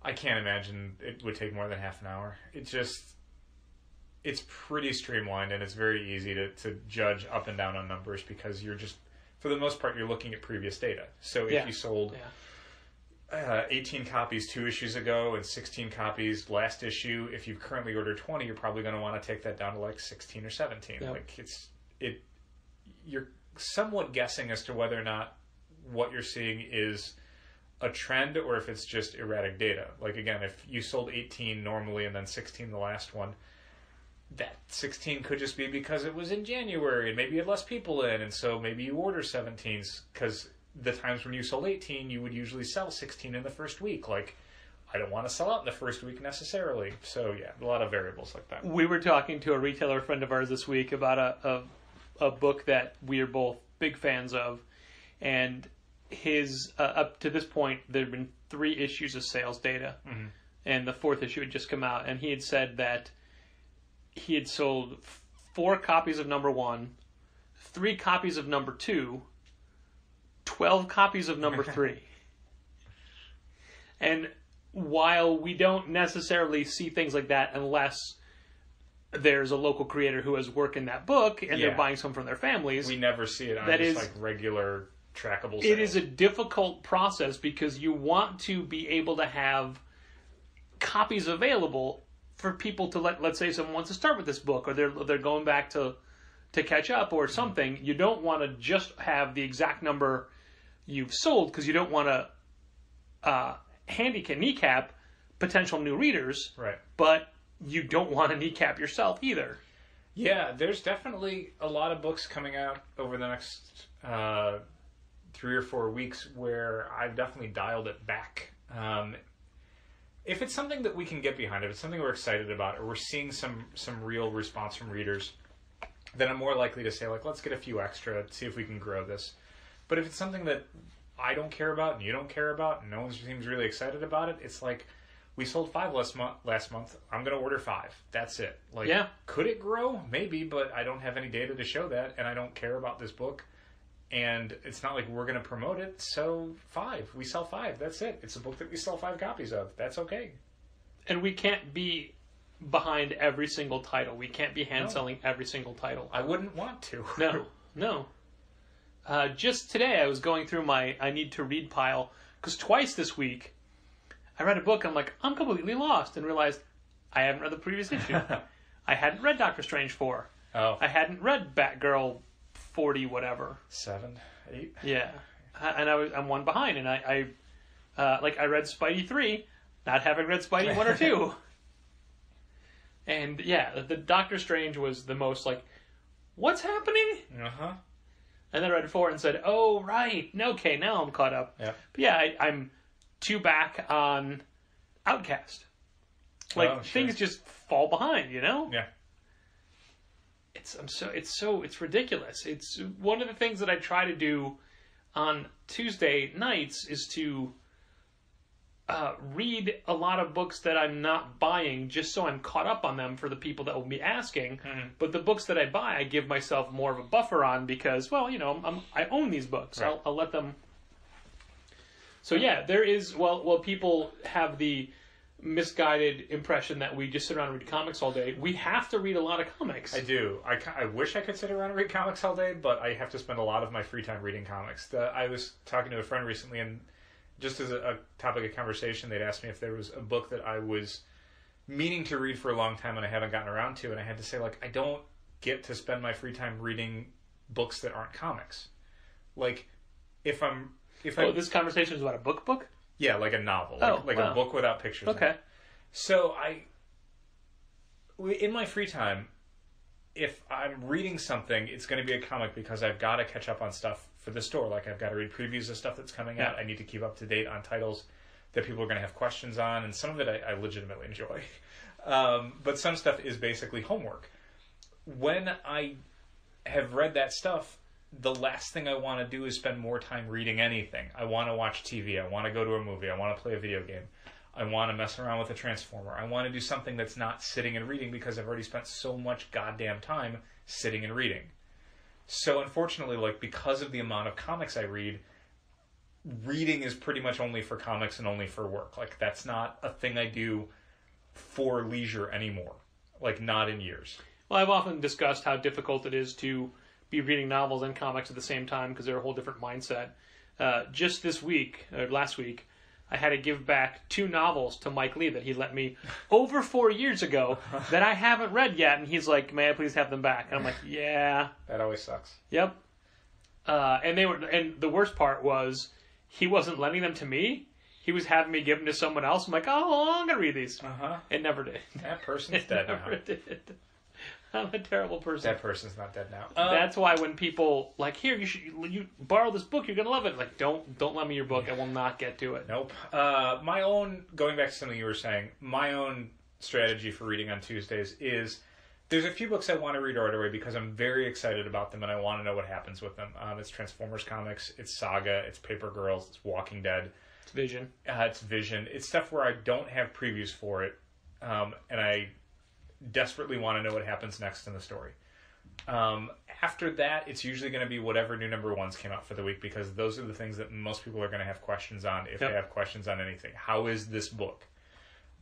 I can't imagine it would take more than half an hour. It's pretty streamlined, and it's very easy to judge up and down on numbers because you're just, for the most part, you're looking at previous data. So if you sold 18 copies 2 issues ago and 16 copies last issue, if you've currently ordered 20, you're probably going to want to take that down to like 16 or 17. Yep. Like you're somewhat guessing as to whether or not what you're seeing is a trend or if it's just erratic data. Like again, if you sold 18 normally and then 16 the last one, that 16 could just be because it was in January and maybe you had less people in, and so maybe you order 17s because the times when you sold 18, you would usually sell 16 in the first week. Like, I don't want to sell out in the first week necessarily. So yeah, a lot of variables like that. We were talking to a retailer friend of ours this week about a book that we are both big fans of, and his up to this point there have been 3 issues of sales data, and the 4th issue had just come out, and he had said that he had sold 4 copies of number 1, 3 copies of number 2, 12 copies of number 3. And while we don't necessarily see things like that unless there's a local creator who has work in that book and they're buying some from their families, we never see it on like regular trackable sales. It is a difficult process because you want to be able to have copies available for people to let's say someone wants to start with this book or they're going back to catch up or something. You don't want to just have the exact number you've sold because you don't want to kneecap potential new readers, right? But you don't want to kneecap yourself either. Yeah, there's definitely a lot of books coming out over the next 3 or 4 weeks where I've definitely dialed it back. If it's something that we can get behind, if it's something we're excited about, or we're seeing some real response from readers, then I'm more likely to say, like, let's get a few extra, see if we can grow this. But if it's something that I don't care about and you don't care about and no one seems really excited about it, it's like, we sold 5 last month. I'm going to order 5. That's it. Like, could it grow? Maybe, but I don't have any data to show that, and I don't care about this book. And it's not like we're going to promote it, so 5. We sell 5. That's it. It's a book that we sell 5 copies of. That's okay. And we can't be behind every single title. We can't be hand-selling every single title. I wouldn't want to. No. Just today, I was going through my I need to read pile, because twice this week, I read a book, I'm like, I'm completely lost, and realized I haven't read the previous issue. I hadn't read Doctor Strange 4. Oh. I hadn't read Batgirl 40 whatever. 7, 8. Yeah. And I'm one behind, and I read Spidey 3, not having read Spidey 1 or 2. And yeah, the Doctor Strange was the most like, what's happening? Uh-huh. And then I read 4 and said, oh, right. Okay, now I'm caught up. Yeah. But yeah, I'm 2 back on Outcast. Like, things just fall behind, you know? Yeah. It's ridiculous. It's one of the things that I try to do on Tuesday nights is to read a lot of books that I'm not buying just so I'm caught up on them for the people that will be asking. Mm-hmm. But the books that I buy, I give myself more of a buffer on because, well, I own these books. Right. I'll let them. So yeah, there is. Well, people have the misguided impression that we just sit around and read comics all day. We have to read a lot of comics. I do. I wish I could sit around and read comics all day, but I have to spend a lot of my free time reading comics. I was talking to a friend recently, and just as a topic of conversation, they'd asked me if there was a book that I was meaning to read for a long time and I haven't gotten around to, and I had to say, like, I don't get to spend my free time reading books that aren't comics. Like, this conversation is about a book? Yeah, like a novel, like wow. a book without pictures. Okay. So in my free time, if I'm reading something, it's going to be a comic because I've got to catch up on stuff for the store. Like, I've got to read previews of stuff that's coming out. I need to keep up to date on titles that people are going to have questions on, and some of it I legitimately enjoy. But some stuff is basically homework. When I have read that stuff, the last thing I want to do is spend more time reading anything. I want to watch TV. I want to go to a movie. I want to play a video game. I want to mess around with a Transformer. I want to do something that's not sitting and reading because I've already spent so much goddamn time sitting and reading. So unfortunately, like, because of the amount of comics I read, reading is pretty much only for comics and only for work. Like, that's not a thing I do for leisure anymore. Like, not in years. Well, I've often discussed how difficult it is to be reading novels and comics at the same time because they're a whole different mindset. Just this week, or last week, I had to give back 2 novels to Mike Lee that he lent me over 4 years ago that I haven't read yet, and he's like, "May I please have them back?" And I'm like, "Yeah." That always sucks. Yep. And the worst part was he wasn't lending them to me. He was having me give them to someone else. I'm like, "Oh, I'm gonna read these." It never did. That person's dead now. Never did. I'm a terrible person. That person's not dead now. That's why when people like, here, you borrow this book, you're gonna love it. Like, don't lend me your book. I will not get to it. Nope. My own, going back to something you were saying, my own strategy for reading on Tuesdays is there's a few books I want to read right away because I'm very excited about them and I want to know what happens with them. It's Transformers comics, it's Saga, it's Paper Girls, it's Walking Dead. It's Vision. It's Vision. It's stuff where I don't have previews for it, and I desperately want to know what happens next in the story. After that, it's usually going to be whatever new number ones came out for the week because those are the things that most people are going to have questions on if they have questions on anything. How is this book?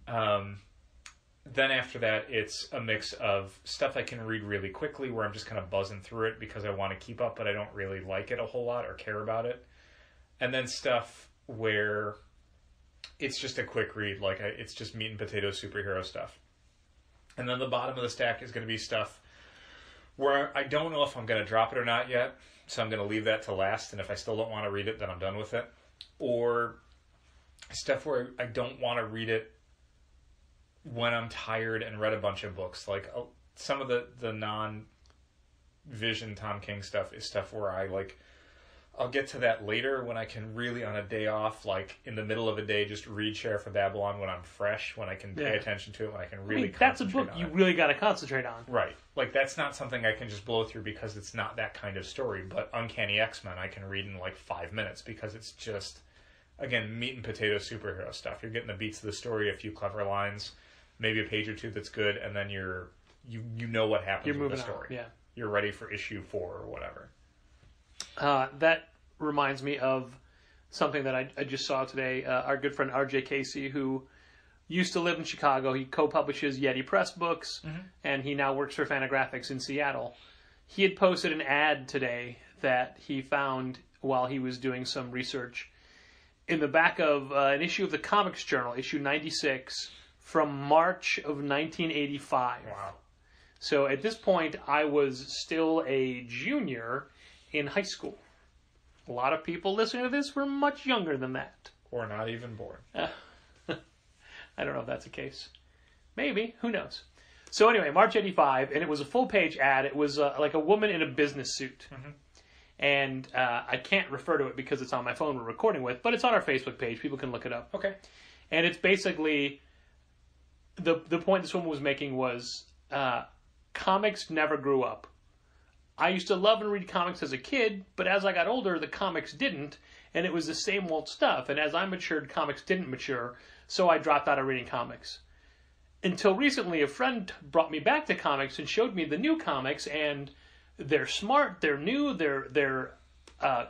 Then after that, it's a mix of stuff I can read really quickly where I'm just kind of buzzing through it because I want to keep up, but I don't really like it a whole lot or care about it. And then stuff where it's just a quick read, like it's just meat and potatoes superhero stuff. And then the bottom of the stack is going to be stuff where I don't know if I'm going to drop it or not yet, so I'm going to leave that to last, and if I still don't want to read it, then I'm done with it. Or stuff where I don't want to read it when I'm tired and read a bunch of books. Like some of the non-Vision Tom King stuff is stuff where I'll get to that later when I can really, on a day off, like in the middle of a day, just read Sheriff of Babylon when I'm fresh, when I can pay attention to it, when I can really that's a concentrate book on you it. really got to concentrate on. Right. Like, that's not something I can just blow through because it's not that kind of story. But Uncanny X-Men I can read in like 5 minutes because it's just, again, meat and potato superhero stuff. You're getting the beats of the story, a few clever lines, maybe a page or two that's good, and then you know what happens with the story. On, yeah. You're ready for issue 4 or whatever. That reminds me of something that I just saw today. Our good friend R.J. Casey, who used to live in Chicago, he co-publishes Yeti Press books, and he now works for Fantagraphics in Seattle. He had posted an ad today that he found while he was doing some research in the back of an issue of the Comics Journal, issue 96, from March of 1985. Wow. So at this point, I was still a junior in high school. A lot of people listening to this were much younger than that. Or not even born. I don't know if that's the case. Maybe. Who knows? So anyway, March 85, and it was a full-page ad. It was like a woman in a business suit. And I can't refer to it because it's on my phone we're recording with, but it's on our Facebook page. People can look it up. Okay. And it's basically, the point this woman was making was, comics never grew up. I used to love and read comics as a kid, but as I got older, the comics didn't, and it was the same old stuff. And as I matured, comics didn't mature, so I dropped out of reading comics. Until recently, a friend brought me back to comics and showed me the new comics, and they're smart, they're new, they're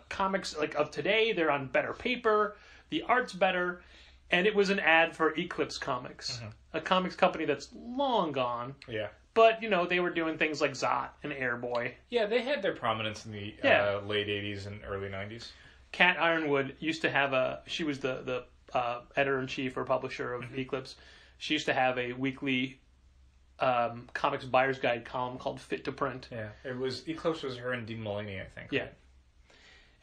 comics like of today, they're on better paper, the art's better, and it was an ad for Eclipse Comics, a comics company that's long gone. Yeah. But, you know, they were doing things like Zot and Airboy. Yeah, they had their prominence in the late 80s and early 90s. Kat Ironwood used to have she was the editor-in-chief or publisher of Eclipse. She used to have a weekly comics buyer's guide column called Fit to Print. Yeah, Eclipse was her and Dean Mulaney, I think. Yeah. Right?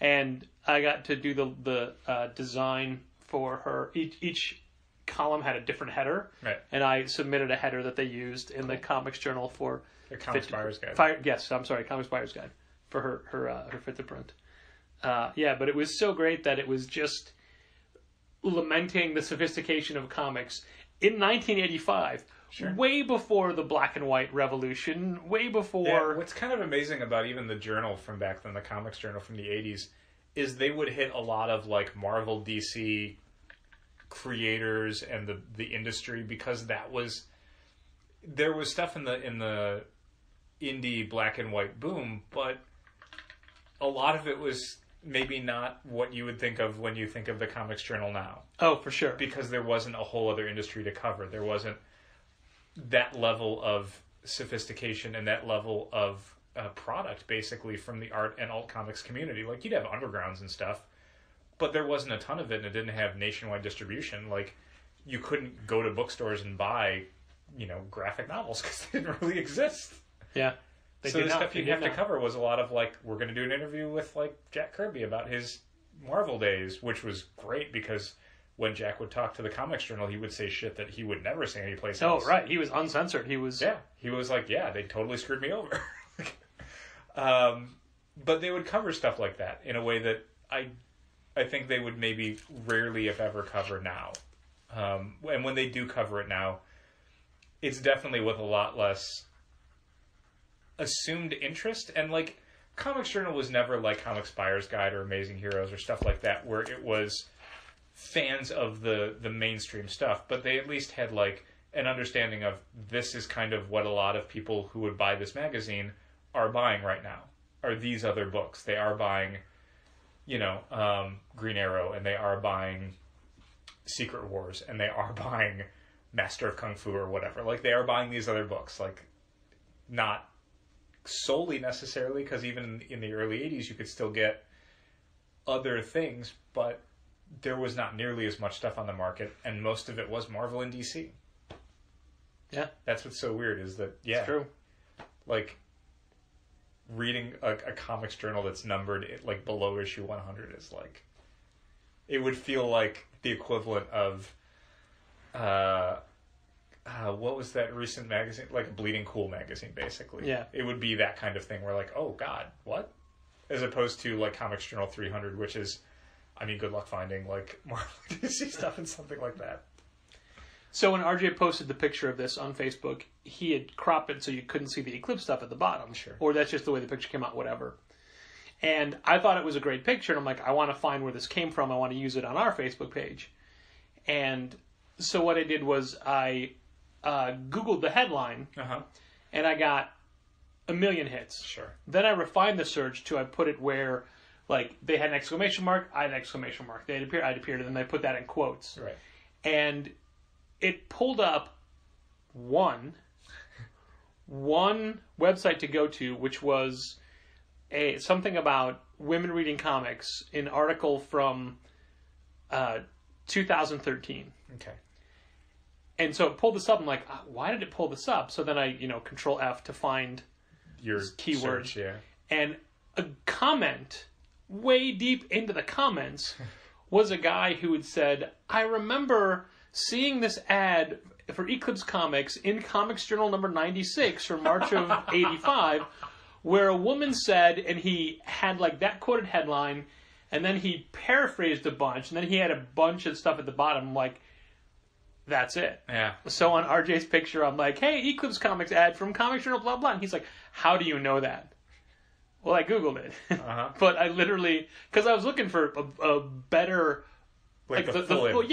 And I got to do the design for her. Each column had a different header, right? And I submitted a header that they used in the Comics Journal for the Comics Buyer's Guide. Yes, I'm sorry, Comics Buyer's Guide for her Fit to Print. Yeah, but it was so great that it was just lamenting the sophistication of comics in 1985. Sure. Way before the black and white revolution, way before... Yeah, what's kind of amazing about even the journal from back then, the Comics Journal from the 80s, is they would hit a lot of like Marvel, DC creators and the industry, because there was stuff in the indie black and white boom, but a lot of it was maybe not what you would think of when you think of the Comics Journal now. Oh, for sure. Because there wasn't a whole other industry to cover. There wasn't that level of sophistication and that level of product, basically, from the art and alt comics community. Like, you'd have undergrounds and stuff, but there wasn't a ton of it, and it didn't have nationwide distribution. Like, you couldn't go to bookstores and buy, graphic novels because they didn't really exist. Yeah. So the stuff you'd have to cover was a lot of, like, we're going to do an interview with, like, Jack Kirby about his Marvel days, which was great because when Jack would talk to the Comics Journal, he would say shit that he would never say anyplace else. Oh, right. He was uncensored. He was... Yeah. He was like, yeah, they totally screwed me over. But they would cover stuff like that in a way that I think they would maybe rarely, if ever, cover now. And when they do cover it now, it's definitely with a lot less assumed interest. And, like, Comics Journal was never like Comics Buyer's Guide or Amazing Heroes or stuff like that, where it was fans of the mainstream stuff, but they at least had, like, an understanding of this is kind of what a lot of people who would buy this magazine are buying right now, are these other books. They are buying, Green Arrow, and they are buying Secret Wars, and they are buying Master of Kung Fu or whatever. Like, they are buying these other books, like, not solely necessarily, because even in the early 80s you could still get other things, but there was not nearly as much stuff on the market, and most of it was Marvel and DC. Yeah. That's what's so weird, is that, yeah. It's true. Like, reading a comics journal that's numbered, like, below issue 100 is, like... It would feel like the equivalent of... what was that recent magazine? Like a Bleeding Cool magazine, basically. Yeah. It would be that kind of thing where, like, oh, God, what? As opposed to, like, Comics Journal 300, which is... I mean, good luck finding, like, Marvel DC stuff and something like that. So when RJ posted the picture of this on Facebook, he had cropped it so you couldn't see the Eclipse stuff at the bottom. Sure. Or that's just the way the picture came out, whatever. And I thought it was a great picture, and I'm like, I want to find where this came from. I want to use it on our Facebook page. And so what I did was I Googled the headline, and I got a million hits. Sure. Then I refined the search to I put it where... Like, they had an exclamation mark, I had an exclamation mark. They had appeared, I'd appeared, and then I put that in quotes. Right. And it pulled up one website to go to, which was something about women reading comics, an article from 2013. Okay. And so it pulled this up. I'm like, why did it pull this up? So then I, Control F to find your keyword. Search, yeah. And a comment... way deep into the comments was a guy who had said, I remember seeing this ad for Eclipse Comics in Comics Journal number 96 from March of 85, where a woman said, and he had like that quoted headline, and then he paraphrased a bunch, and then he had a bunch of stuff at the bottom, like, that's it. Yeah. So on RJ's picture, I'm like, hey, Eclipse Comics ad from Comics Journal, blah, blah. And he's like, how do you know that? Well, I Googled it. Uh-huh. But I literally, because I was looking for a better... Like the full image.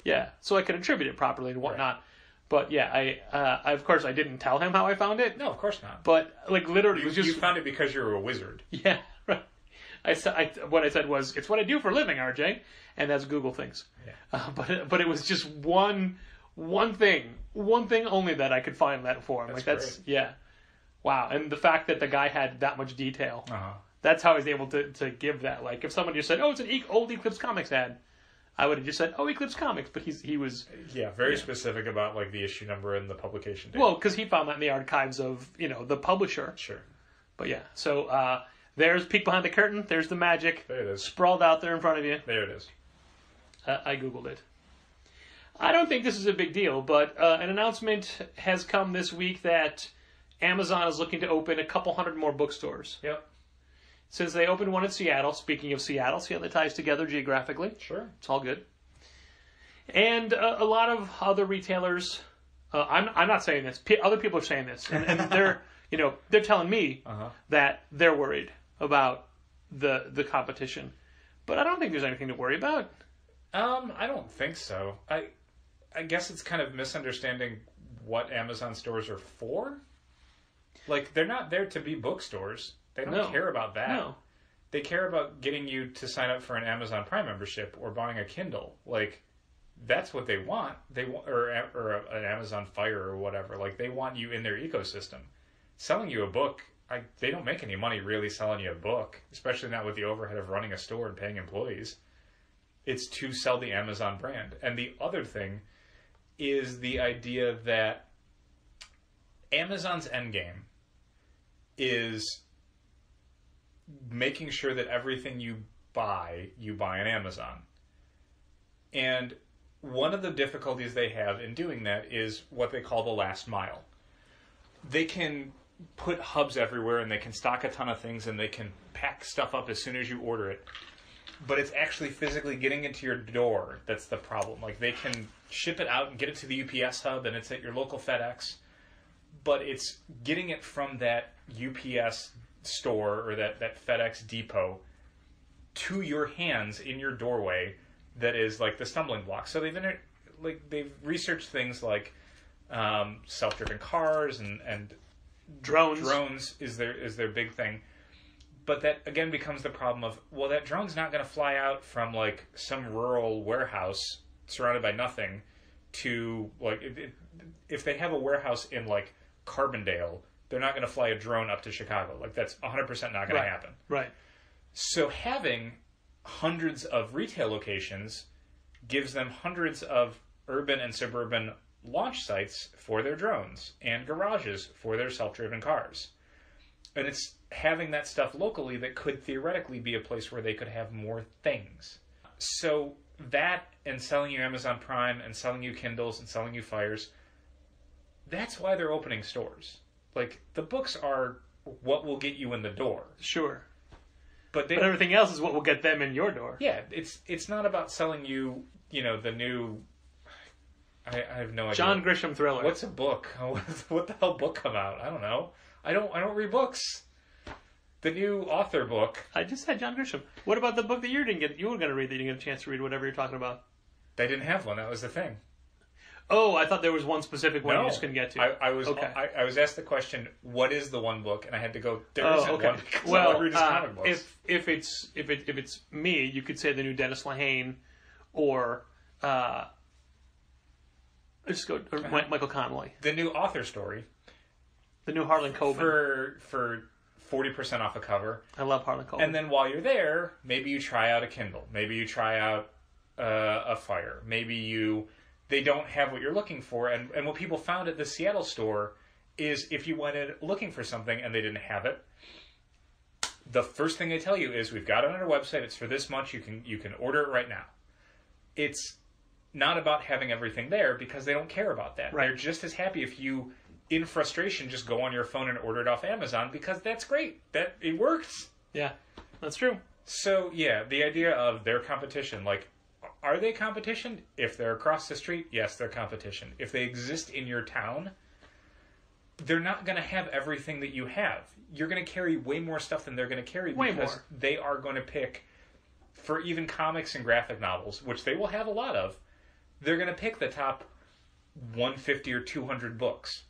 Yeah. So I could attribute it properly and whatnot. Right. But yeah, I of course I didn't tell him how I found it. No, of course not. But like literally, it was just... You found it because you're a wizard. Yeah, right. What I said was, it's what I do for a living, RJ, and that's Google things. Yeah. But it was just one thing only that I could find that for him. That's great. Yeah, wow. And the fact that the guy had that much detail, that's how I was able to give that. Like if someone just said, "Oh, it's an old Eclipse Comics ad," I would have just said, "Oh, Eclipse Comics," but he was very specific about like the issue number and the publication date. Well, because he found that in the archives of the publisher. Sure. But yeah, so there's peek behind the curtain. There's the magic. There it is, sprawled out there in front of you. There it is. I Googled it. I don't think this is a big deal, but an announcement has come this week that Amazon is looking to open a couple hundred more bookstores. Yep. Since they opened one in Seattle, speaking of Seattle, see how that ties together geographically? Sure. It's all good. And a lot of other retailers, I'm not saying this, other people are saying this, and they're, they're telling me that they're worried about the competition. But I don't think there's anything to worry about. I don't think so. I guess it's kind of misunderstanding what Amazon stores are for. Like, they're not there to be bookstores. They don't care about that. No. They care about getting you to sign up for an Amazon Prime membership or buying a Kindle. Like, that's what they want. Or an Amazon Fire or whatever. Like, they want you in their ecosystem. Selling you a book, they don't make any money really selling you a book, especially not with the overhead of running a store and paying employees. It's to sell the Amazon brand. And the other thing is the idea that Amazon's endgame is making sure that everything you buy on Amazon. And one of the difficulties they have in doing that is what they call the last mile. They can put hubs everywhere and they can stock a ton of things and they can pack stuff up as soon as you order it. But it's actually physically getting into your door that's the problem. Like, they can ship it out and get it to the UPS hub and it's at your local FedEx. But it's getting it from that UPS store or that FedEx depot to your hands in your doorway that is like the stumbling block. So they've researched things like self-driven cars and drones. Drones is their big thing. But that, again, becomes the problem of, well, that drone's not going to fly out from, like, some rural warehouse surrounded by nothing to, like, if they have a warehouse in, like, Carbondale, they're not going to fly a drone up to Chicago. Like, that's 100% not going to happen. Right. So having hundreds of retail locations gives them hundreds of urban and suburban launch sites for their drones and garages for their self-driven cars. And it's having that stuff locally that could theoretically be a place where they could have more things. So that and selling you Amazon Prime and selling you Kindles and selling you Fires, that's why they're opening stores. Like, the books are what will get you in the door. Sure. But everything else is what will get them in your door. Yeah, it's not about selling you, the new... I have no idea. John Grisham thriller. What's a book? What the hell book come out? I don't know. I don't read books. The new author book. I just said John Grisham. What about the book that you were going to read that you didn't get a chance to read, whatever you're talking about? They didn't have one. That was the thing. Oh, I thought there was one specific one you just couldn't get to. I was asked the question, what is the one book? And I had to go, there isn't one because I read his comic books. If it's me, you could say the new Dennis Lehane or Michael Connelly. The new author story. The new Harlan Coben. For 40% off a cover. I love Harlan Coben. And then while you're there, maybe you try out a Kindle. Maybe you try out a Fire. Maybe they don't have what you're looking for. And what people found at the Seattle store is if you went in looking for something and they didn't have it, the first thing they tell you is, we've got it on our website. It's for this much. You can order it right now. It's not about having everything there because they don't care about that. Right. They're just as happy if you, in frustration, just go on your phone and order it off Amazon because that's great. That it works. Yeah, that's true. So, yeah, the idea of their competition, like, are they competition? If they're across the street, yes, they're competition. If they exist in your town, they're not going to have everything that you have. You're going to carry way more stuff than they're going to carry Way because more. they are going to pick, for even comics and graphic novels, which they will have a lot of, they're going to pick the top 150 or 200 books.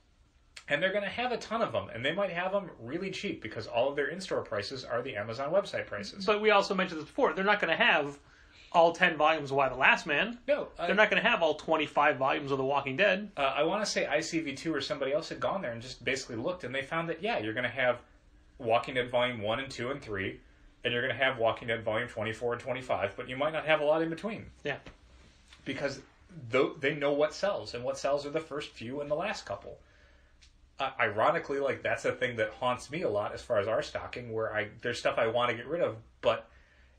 And they're going to have a ton of them, and they might have them really cheap because all of their in-store prices are the Amazon website prices. But we also mentioned this before. They're not going to have all 10 volumes of Why the Last Man. No. They're not going to have all 25 volumes of The Walking Dead. I want to say ICV2 or somebody else had gone there and just basically looked, and they found that, yeah, you're going to have Walking Dead Volume 1 and 2 and 3, and you're going to have Walking Dead Volume 24 and 25, but you might not have a lot in between. Yeah. Because they know what sells, and what sells are the first few and the last couple. Ironically, like, that's a thing that haunts me a lot as far as our stocking, where there's stuff I want to get rid of, but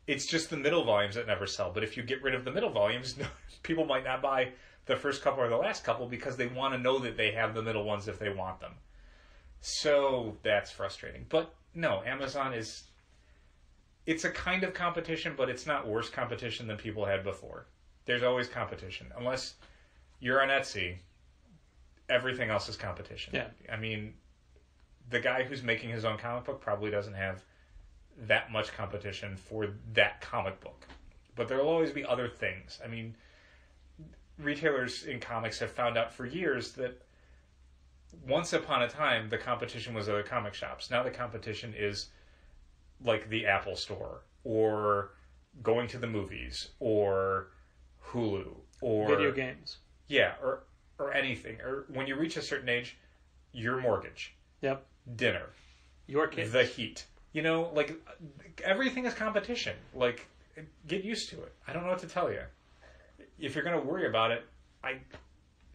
it's just the middle volumes that never sell. But if you get rid of the middle volumes, people might not buy the first couple or the last couple because they want to know that they have the middle ones if they want them. So that's frustrating. But no, Amazon it's a kind of competition, but it's not worse competition than people had before. There's always competition. Unless you're on Etsy, everything else is competition. Yeah. I mean, the guy who's making his own comic book probably doesn't have that much competition for that comic book. But there will always be other things. I mean, retailers in comics have found out for years that once upon a time, the competition was other comic shops. Now the competition is like the Apple Store, or going to the movies, or Hulu, or Video games. Yeah, or anything. Or when you reach a certain age, your mortgage. Yep. Dinner. Your kids. The heat. You know, like, everything is competition. Like, get used to it. I don't know what to tell you. If you're going to worry about it,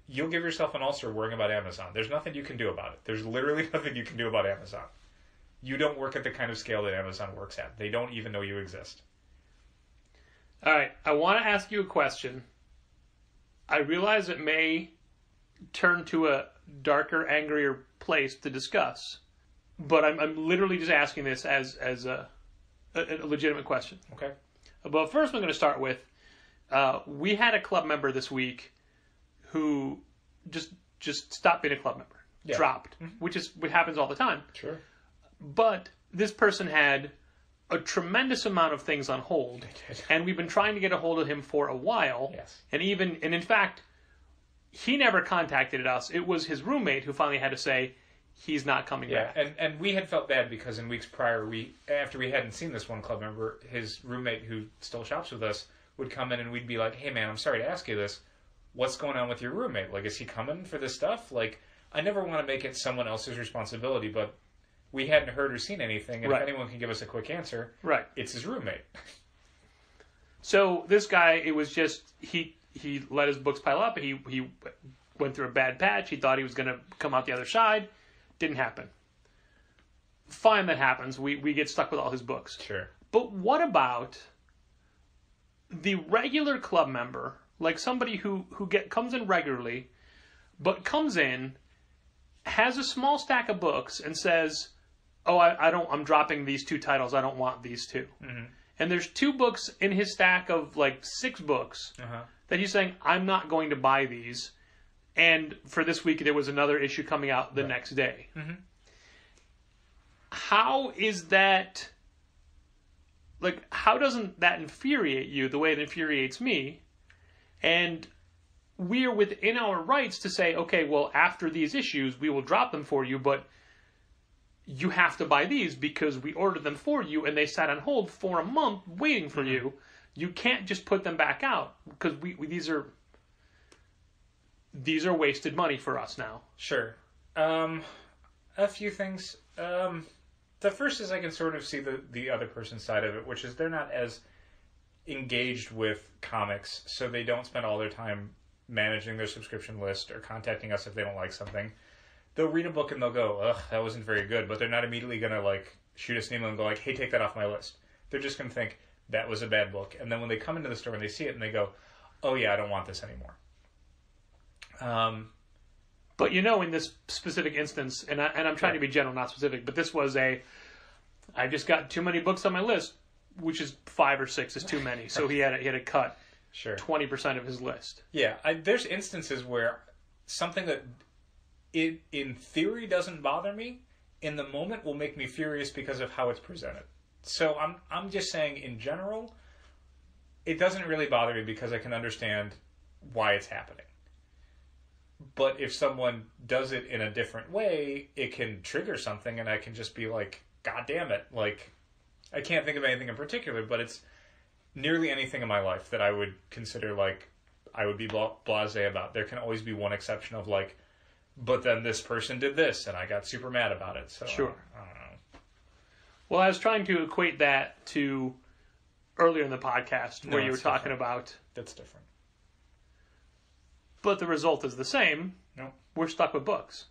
you'll give yourself an ulcer worrying about Amazon. There's nothing you can do about it. There's literally nothing you can do about Amazon. You don't work at the kind of scale that Amazon works at. They don't even know you exist. All right. I want to ask you a question. I realize it may turn to a darker, angrier place to discuss, but I'm literally just asking this as a legitimate question. Okay. But first, I'm going to start with, we had a club member this week who just stopped being a club member, dropped, which is what happens all the time. Sure. But this person had a tremendous amount of things on hold, and we've been trying to get a hold of him for a while. Yes. And in fact, he never contacted us. It was his roommate who finally had to say he's not coming back. And we had felt bad because in weeks prior, after we hadn't seen this one club member, his roommate who still shops with us would come in and we'd be like, "Hey man, I'm sorry to ask you this. What's going on with your roommate? Like, is he coming for this stuff?" Like, I never want to make it someone else's responsibility, but we hadn't heard or seen anything, and Right. if anyone can give us a quick answer, Right. it's his roommate. So this guy, it was just he let his books pile up. He went through a bad patch. He thought he was going to come out the other side. Didn't happen. Fine, that happens. We get stuck with all his books. Sure. But what about the regular club member, like somebody who comes in regularly, but comes in, has a small stack of books, and says, "Oh, I'm dropping these 2 titles. I don't want these 2." Mm-hmm. And there's 2 books in his stack of like 6 books that he's saying, "I'm not going to buy these." And for this week, there was another issue coming out the next day. Mm-hmm. How is that? Like, how doesn't that infuriate you the way it infuriates me? And we are within our rights to say, okay, well, after these issues, we will drop them for you, but you have to buy these because we ordered them for you and they sat on hold for a month waiting for you. You can't just put them back out because these are wasted money for us now. Sure. A few things. The first is I can sort of see the other person's side of it, which is they're not as engaged with comics, so they don't spend all their time managing their subscription list or contacting us if they don't like something. They'll read a book and they'll go, "Ugh, that wasn't very good," but they're not immediately going to like shoot us an email and go like, "Hey, take that off my list." They're just going to think, that was a bad book. And then when they come into the store and they see it and they go, "Oh yeah, I don't want this anymore." But in this specific instance, and I'm trying to be general, not specific, but this was I just got too many books on my list, which is 5 or 6 is too many. So he had to cut 20% of his list. Yeah, there's instances where something that it in theory doesn't bother me. In the moment will make me furious because of how it's presented. So I'm just saying in general, it doesn't really bother me because I can understand why it's happening. But if someone does it in a different way, it can trigger something, and I can just be like, God damn it. Like, I can't think of anything in particular, but it's nearly anything in my life that I would consider, like, I would be blasé about. There can always be one exception of, like, but then this person did this, and I got super mad about it. So sure. I don't know. Well, I was trying to equate that to earlier in the podcast where you were talking about... That's different. But the result is the same. No. We're stuck with books.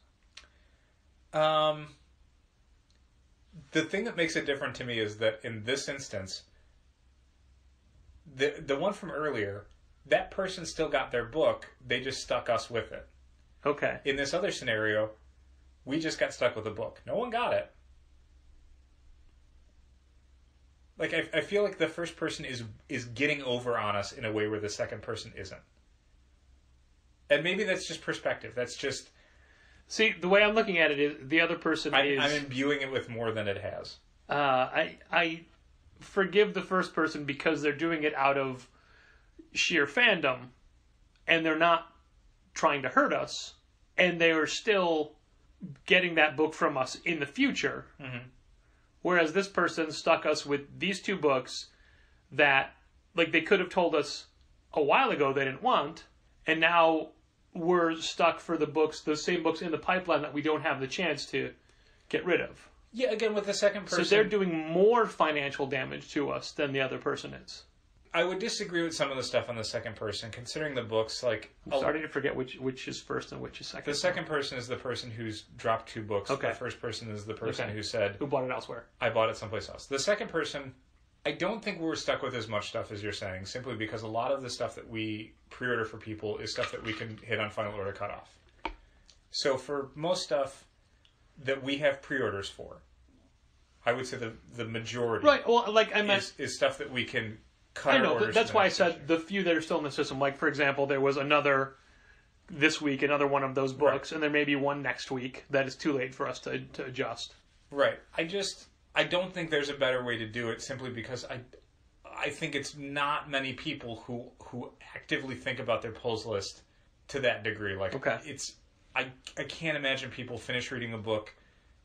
The thing that makes it different to me is that in this instance, the one from earlier, that person still got their book, they just stuck us with it. Okay. In this other scenario, we just got stuck with a book. No one got it. Like, I feel like the first person is getting over on us in a way where the second person isn't. And maybe that's just perspective. That's just... See, the way I'm looking at it is the other person is... I'm imbuing it with more than it has. I forgive the first person because they're doing it out of sheer fandom, and they're not trying to hurt us, and they are still getting that book from us in the future. Mm-hmm. Whereas this person stuck us with these two books that, like, they could have told us a while ago they didn't want, and now we're stuck for those same books in the pipeline that we don't have the chance to get rid of. Yeah, again, with the second person... So they're doing more financial damage to us than the other person is. I would disagree with some of the stuff on the second person, considering the books, like... I'm starting to forget which is first and which is second. The second person is the person who's dropped 2 books. Okay. The first person is the person who said... Who bought it elsewhere. I bought it someplace else. The second person, I don't think we're stuck with as much stuff as you're saying, simply because a lot of the stuff that we pre-order for people is stuff that we can hit on final order cutoff. So for most stuff that we have pre-orders for, I would say the majority right. Well, like I meant, is stuff that we can cut. I know. Orders That's why I said the few that are still in the system. Like, for example, there was this week, another one of those books, and there may be one next week that is too late for us to adjust. Right. I don't think there's a better way to do it, simply because I think it's not many people who actively think about their pulls list to that degree. Like, okay. I can't imagine people finish reading a book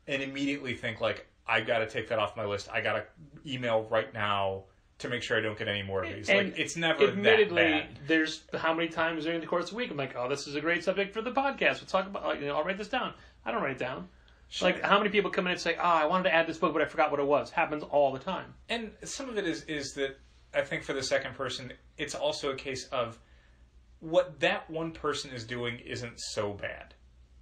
and immediately think, like, I got to take that off my list. I got to email right now to make sure I don't get any more of these. And like, it's never admittedly, that bad. There's how many times during the course of the week I'm like, oh, this is a great subject for the podcast. We'll talk about, like, I'll write this down. I don't write it down. Sure. Like, how many people come in and say, I wanted to add this book, but I forgot what it was. Happens all the time. And some of it is that I think for the second person, it's also a case of what that one person is doing isn't so bad.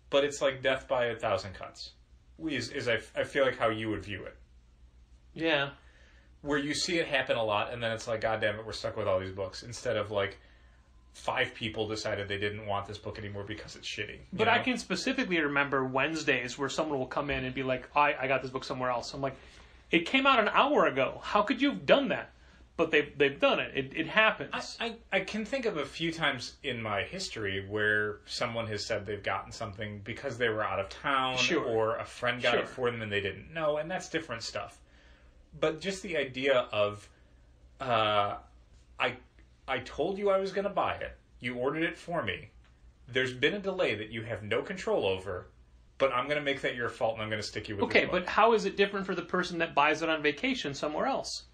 But it's like death by 1,000 cuts. I feel like how you would view it. Yeah. Where you see it happen a lot, and then it's like, God damn it, we're stuck with all these books. Instead of, like, 5 people decided they didn't want this book anymore because it's shitty. But I can specifically remember Wednesdays where someone will come in and be like, I got this book somewhere else. I'm like, it came out an hour ago. How could you have done that? But they've done it. It happens. I can think of a few times in my history where someone has said they've gotten something because they were out of town, sure. or a friend got sure. it for them and they didn't know, and that's different stuff. But just the idea of, I told you I was going to buy it. You ordered it for me. There's been a delay that you have no control over, but I'm going to make that your fault and I'm going to stick you with okay, this book. But how is it different for the person that buys it on vacation somewhere else?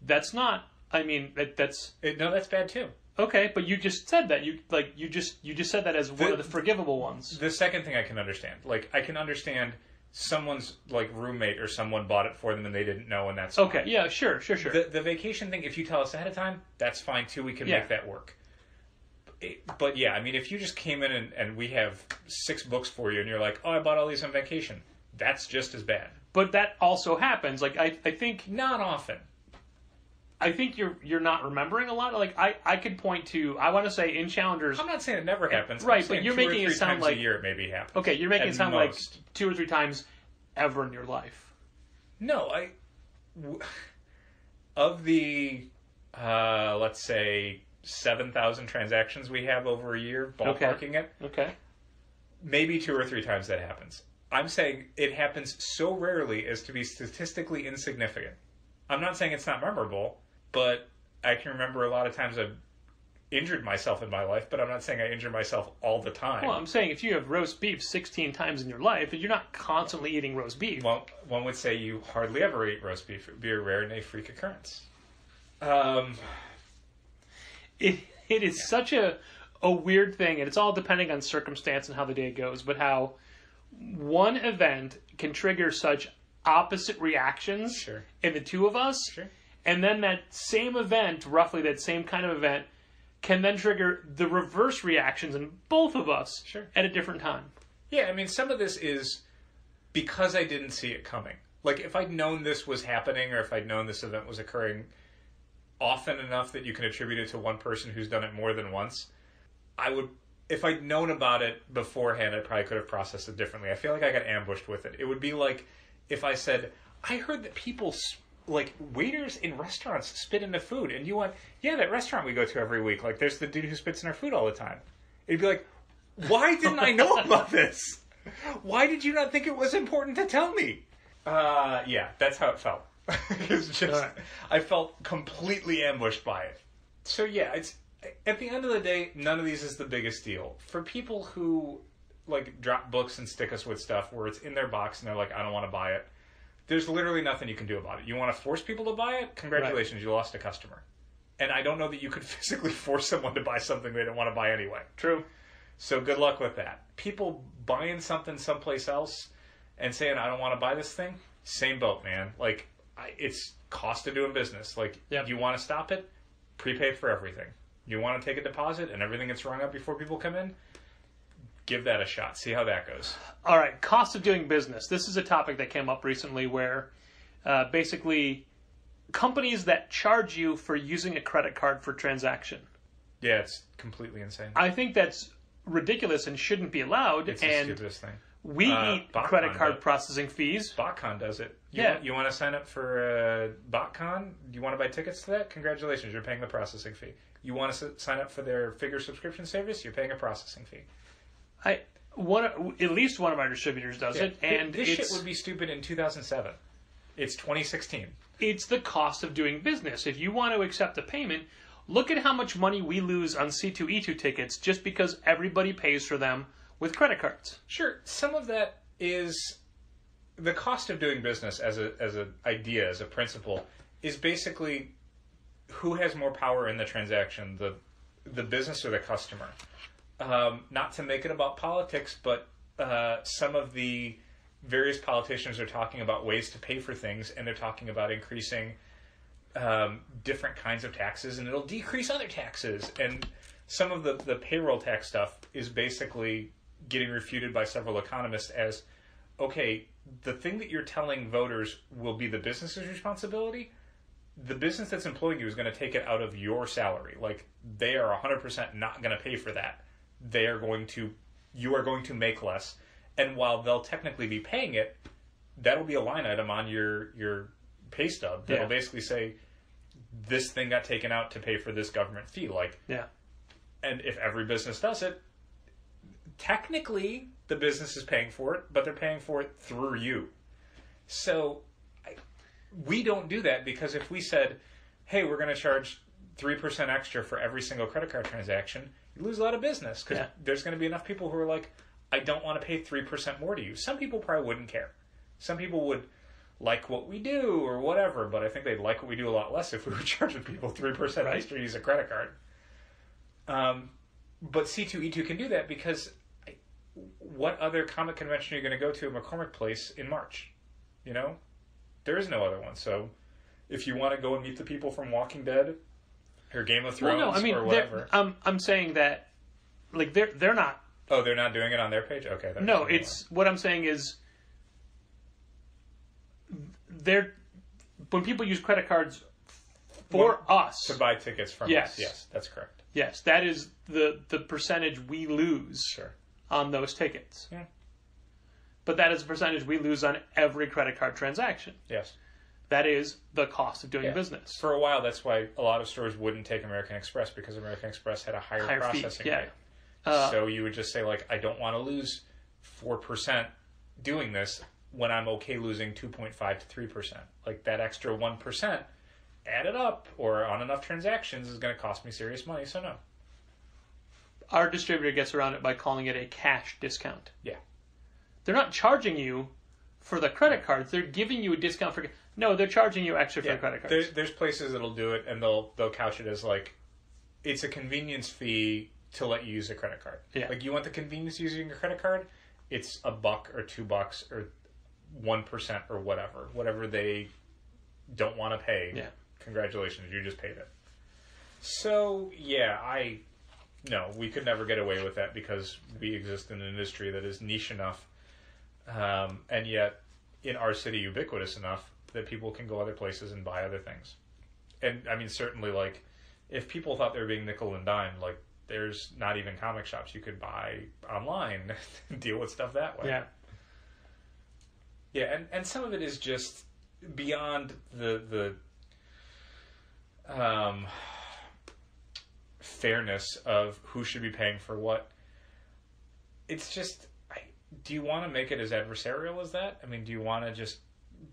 That's not. I mean, that's. No, that's bad too. Okay, but you just said that. You just said that as one of the forgivable ones. The second thing I can understand, like, I can understand someone's, like, roommate or someone bought it for them and they didn't know, and that's okay. fine. Yeah, sure. The vacation thing, if you tell us ahead of time, that's fine too. We can make that work. But yeah, I mean, if you just came in and we have 6 books for you and you're like, I bought all these on vacation, that's just as bad. But that also happens. Like, I think not often. I think you're not remembering a lot. Like, I could point to, I want to say in Challengers. I'm not saying it never happens. Right, but you're making it sound like a year it maybe happens. Okay, you're making it sound like 2 or 3 times ever in your life. No, of the let's say 7,000 transactions we have over a year, ballparking it. Okay. maybe 2 or 3 times that happens. I'm saying it happens so rarely as to be statistically insignificant. I'm not saying it's not memorable, but I can remember a lot of times I've injured myself in my life, but I'm not saying I injure myself all the time. Well, I'm saying if you have roast beef 16 times in your life, you're not constantly eating roast beef. Well, one would say you hardly ever eat roast beef. It would be a rare and a freak occurrence. It is such a weird thing, and it's all depending on circumstance and how the day goes, but how one event can trigger such opposite reactions Sure. in the two of us, Sure. and then that same event, roughly that same kind of event, can then trigger the reverse reactions in both of us Sure. at a different time. Yeah, I mean, some of this is because I didn't see it coming. Like, if I'd known this was happening, or if I'd known this event was occurring often enough that you can attribute it to one person who's done it more than once, I would, if I'd known about it beforehand, I probably could have processed it differently. I feel like I got ambushed with it. It would be like if I said, I heard that people, like, waiters in restaurants spit into food, and you went, yeah, that restaurant we go to every week, like, there's the dude who spits in our food all the time. It'd be like, why didn't I know about this? Why did you not think it was important to tell me? Yeah, that's how it felt. It's just, Right. I felt completely ambushed by it. So yeah, it's, at the end of the day, none of these is the biggest deal. For people who, like, drop books and stick us with stuff where it's in their box and they're like, I don't want to buy it, there's literally nothing you can do about it. You want to force people to buy it? Congratulations, right. You lost a customer. And I don't know that you could physically force someone to buy something they don't want to buy anyway. True. So good luck with that. People buying something someplace else and saying, I don't want to buy this thing, same boat, man. Like, it's cost of doing business. Like, Yep. You want to stop it? Prepay for everything. You want to take a deposit and everything gets rung up before people come in? Give that a shot. See how that goes. All right, cost of doing business. This is a topic that came up recently where basically companies that charge you for using a credit card for transaction. Yeah, it's completely insane. I think that's ridiculous and shouldn't be allowed. It's the stupidest thing. We eat BotCon credit card does. processing fees. BotCon does it. You want to sign up for BotCon? You want to buy tickets to that? Congratulations, you're paying the processing fee. You want to sign up for their Figure subscription service? You're paying a processing fee. At least one of our distributors does it, and this shit would be stupid in 2007. It's 2016. It's the cost of doing business. If you want to accept a payment, look at how much money we lose on C2E2 tickets just because everybody pays for them with credit cards. Sure, some of that is the cost of doing business as an idea, as a principle, is basically who has more power in the transaction, the business or the customer. Not to make it about politics, but some of the various politicians are talking about ways to pay for things, and they're talking about increasing different kinds of taxes, and it'll decrease other taxes. And some of the payroll tax stuff is basically getting refuted by several economists as, okay, the thing that you're telling voters will be the business's responsibility, the business that's employing you is going to take it out of your salary. Like, they are 100% not going to pay for that. You are going to make less. And while they'll technically be paying it, that'll be a line item on your pay stub that'll basically say, this thing got taken out to pay for this government fee. Like, yeah. And if every business does it, technically the business is paying for it, but they're paying for it through you. So we don't do that, because if we said, hey, we're going to charge 3% extra for every single credit card transaction, you lose a lot of business, because there's going to be enough people who are like, I don't want to pay 3% more to you. Some people probably wouldn't care. Some people would like what we do or whatever, but I think they'd like what we do a lot less if we were charging people 3% extra to use a credit card. But C2E2 can do that, because what other comic convention are you going to go to at McCormick Place in March? You know? There is no other one. So if you want to go and meet the people from Walking Dead or Game of Thrones or whatever. I'm saying that, like, they're not. Oh, they're not doing it on their page? Okay. No, it's what I'm saying is when people use credit cards for us to buy tickets from us. Yes, that's correct. Yes, that is the percentage we lose on those tickets. Yeah. But that is the percentage we lose on every credit card transaction. Yes. That is the cost of doing business. For a while, that's why a lot of stores wouldn't take American Express, because American Express had a higher processing fee. rate. So you would just say, like, I don't want to lose 4% doing this when I'm okay losing 2.5 to 3%. Like that extra 1% added up or on enough transactions is going to cost me serious money. So no. Our distributor gets around it by calling it a cash discount. Yeah. They're not charging you for the credit cards. They're giving you a discount for... No, they're charging you extra for the credit cards. There's places that'll do it, and they'll couch it as like, it's a convenience fee to let you use a credit card. Yeah. Like, you want the convenience of using a credit card? It's $1 or $2 or 1% or whatever they don't want to pay. Yeah. Congratulations, you just paid it. So yeah, no, we could never get away with that because we exist in an industry that is niche enough, and yet in our city ubiquitous enough that people can go other places and buy other things. And I mean, certainly, like, if people thought they were being nickel and dime, like, there's not even comic shops you could buy online and deal with stuff that way. Yeah. Yeah, and some of it is just beyond the fairness of who should be paying for what. It's just, do you want to make it as adversarial as that? I mean, do you want to just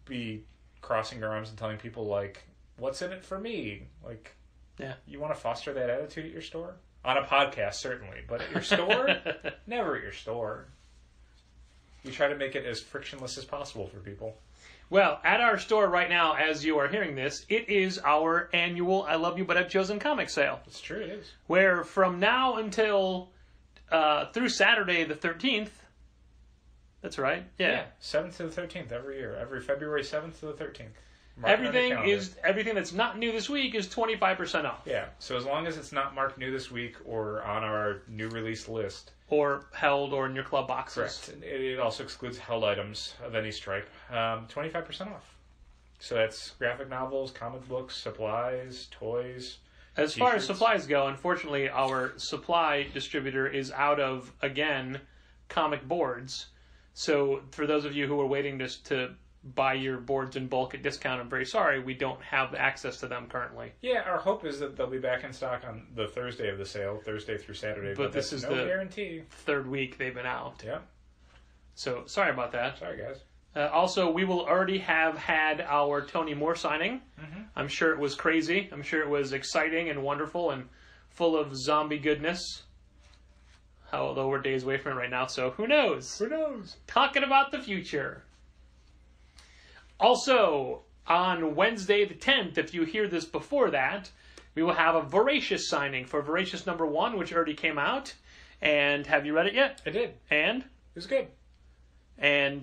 be crossing your arms and telling people, like, what's in it for me? Like, yeah, you want to foster that attitude at your store? On a podcast, certainly, but at your store? Never at your store. You try to make it as frictionless as possible for people. Well, at our store right now, as you are hearing this, it is our annual I Love You But I've Chosen comic sale. It's true, it is. Where from now until through Saturday the 13th, that's right, yeah. 7th to the 13th every year. Every February 7th to the 13th. Everything that's not new this week is 25% off. Yeah, so as long as it's not marked new this week or on our new release list. Or held or in your club boxes. Correct. It also excludes held items of any stripe. 25% off. So that's graphic novels, comic books, supplies, toys. As far as supplies go, unfortunately, our supply distributor is out of, again, comic boards. So for those of you who are waiting to buy your boards in bulk at discount, I'm very sorry, we don't have access to them currently. Yeah, our hope is that they'll be back in stock on the Thursday of the sale, Thursday through Saturday. But this is no guarantee. Third week they've been out. Yeah. So sorry about that. Sorry, guys. Also, we will already have had our Tony Moore signing. Mm-hmm. I'm sure it was crazy. I'm sure it was exciting and wonderful and full of zombie goodness. Although we're days away from it right now, so who knows? Who knows? Talking about the future. Also, on Wednesday the 10th, if you hear this before that, we will have a Voracious signing for Voracious #1, which already came out. And have you read it yet? I did. And? It was good. And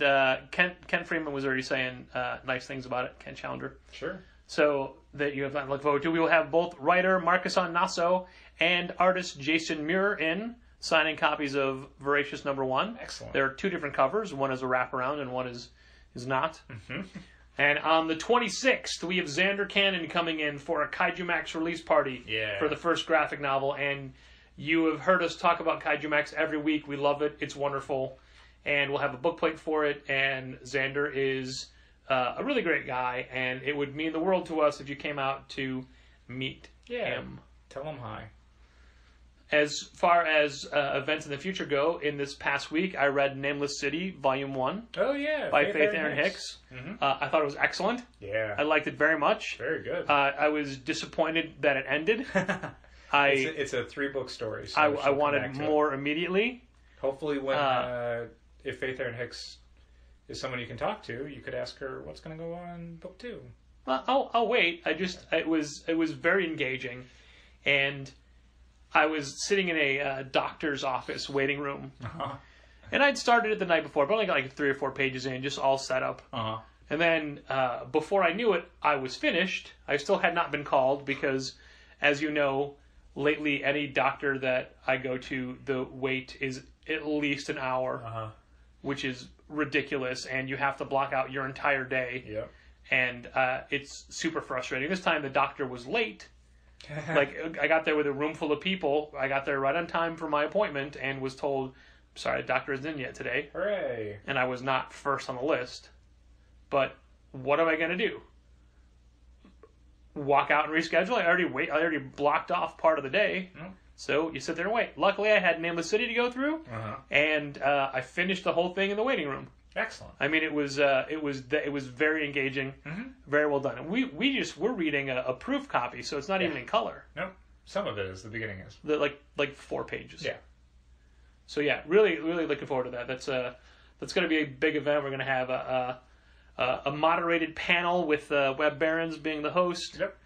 Ken Freeman was already saying nice things about it, Ken Challenger. Sure. So that you have that to look forward to. We will have both writer Marcus Nasso and artist Jason Muir in signing copies of Voracious #1. Excellent. There are two different covers. One is a wraparound and one is not. Mm-hmm. And on the 26th, we have Xander Cannon coming in for a Kaiju Max release party for the first graphic novel. And you have heard us talk about Kaiju Max every week. We love it. It's wonderful. And we'll have a book plate for it. And Xander is a really great guy. And it would mean the world to us if you came out to meet him. Tell him hi. As far as events in the future go, in this past week, I read Nameless City, Volume 1. Oh, yeah. By Faith Aaron Hicks. Mm-hmm. I thought it was excellent. Yeah. I liked it very much. Very good. I was disappointed that it ended. It's a 3-book story. So I wanted more immediately. Hopefully when if Faith Aaron Hicks is someone you can talk to, you could ask her what's going to go on in book 2. Well, I'll wait. It was very engaging. And I was sitting in a doctor's office waiting room. Uh-huh. And I'd started it the night before, but only got like 3 or 4 pages in, just all set up. Uh-huh. And then before I knew it, I was finished. I still had not been called because, as you know, lately any doctor that I go to, the wait is at least an hour, which is ridiculous, and you have to block out your entire day. Yep. And it's super frustrating. This time the doctor was late. Like, I got there with a room full of people. I got there right on time for my appointment and was told, sorry, the doctor isn't in yet today. Hooray. And I was not first on the list. But what am I going to do? walk out and reschedule. I already blocked off part of the day. So you sit there and wait. Luckily, I had Nameless City to go through, and I finished the whole thing in the waiting room. Excellent. I mean, it was very engaging, very well done. And we're reading a proof copy, so it's not even in color. Nope. Some of it is. The beginning is. Like 4 pages. Yeah. So yeah, really looking forward to that. That's going to be a big event. We're going to have a moderated panel with Webb Barons being the host. Yep.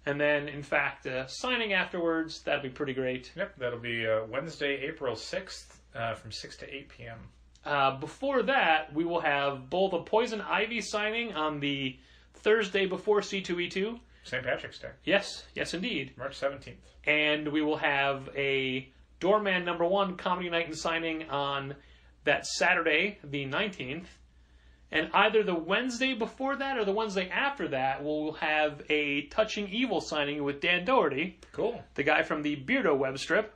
And then, in fact, signing afterwards. That'll be pretty great. Yep. That'll be Wednesday, April 6th from 6 to 8 p.m. Before that, we will have both a Poison Ivy signing on the Thursday before C2E2. St. Patrick's Day. Yes, indeed. March 17th. And we will have a Doorman #1 comedy night and signing on that Saturday, the 19th. And either the Wednesday before that or the Wednesday after that, we'll have a Touching Evil signing with Dan Doherty. Cool. The guy from the Beardo web strip.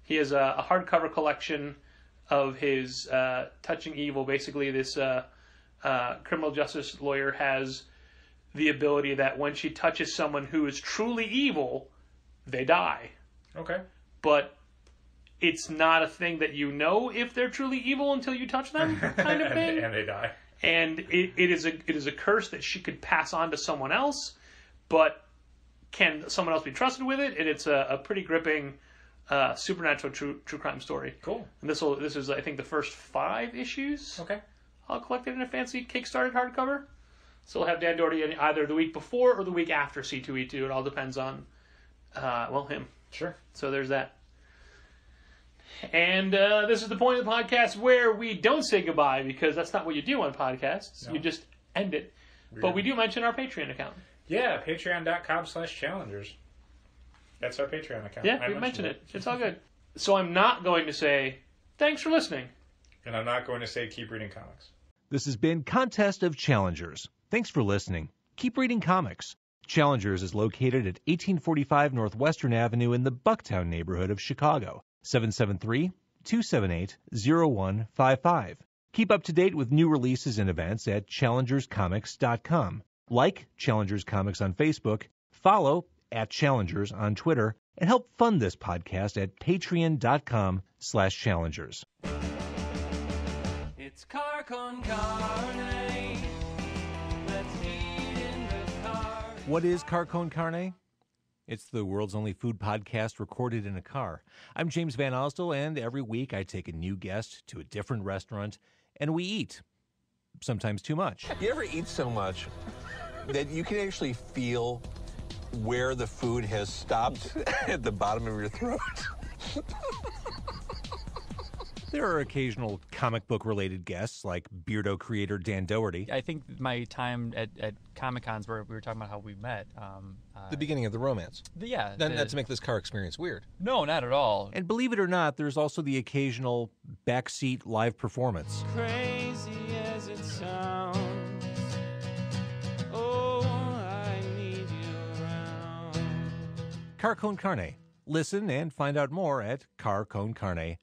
He has a hardcover collection of his Touching Evil. Basically, this criminal justice lawyer has the ability that when she touches someone who is truly evil, they die. Okay. But it's not a thing that you know if they're truly evil until you touch them, kind of thing. And they die. And it is a curse that she could pass on to someone else, but can someone else be trusted with it? And it's a pretty gripping supernatural true crime story. Cool. And this is I think the first 5 issues. Okay. All collected in a fancy Kickstarted hardcover. So we'll have Dan Doherty either the week before or the week after C2E2. It all depends on him. Sure. So there's that. And this is the point of the podcast where we don't say goodbye, because that's not what you do on podcasts. No. You just end it. Weird. But we do mention our Patreon account. Yeah, patreon.com/challengers. That's our Patreon account. Yeah, we mentioned it. It's all good. So I'm not going to say, thanks for listening. And I'm not going to say, keep reading comics. This has been Contest of Challengers. Thanks for listening. Keep reading comics. Challengers is located at 1845 North Western Avenue in the Bucktown neighborhood of Chicago. 773-278-0155. Keep up to date with new releases and events at challengerscomics.com. Like Challengers Comics on Facebook, follow @Challengers on Twitter, and help fund this podcast at patreon.com/challengers. It's car con carne. Let's eat in the car. What is Car Con Carne? It's the world's only food podcast recorded in a car. I'm James Van Osdell, and every week I take a new guest to a different restaurant, and we eat. Sometimes too much. You ever eat so much that you can actually feel where the food has stopped at the bottom of your throat? There are occasional comic book related guests like Beardo creator Dan Doherty. I think my time at Comic-Cons where we were talking about how we met. The beginning of the romance. Yeah. Not to make this car experience weird. No, not at all. And believe it or not, there's also the occasional backseat live performance. Crazy as it sounds. Oh, I need you around. Car Con Carne. Listen and find out more at carconcarne.com.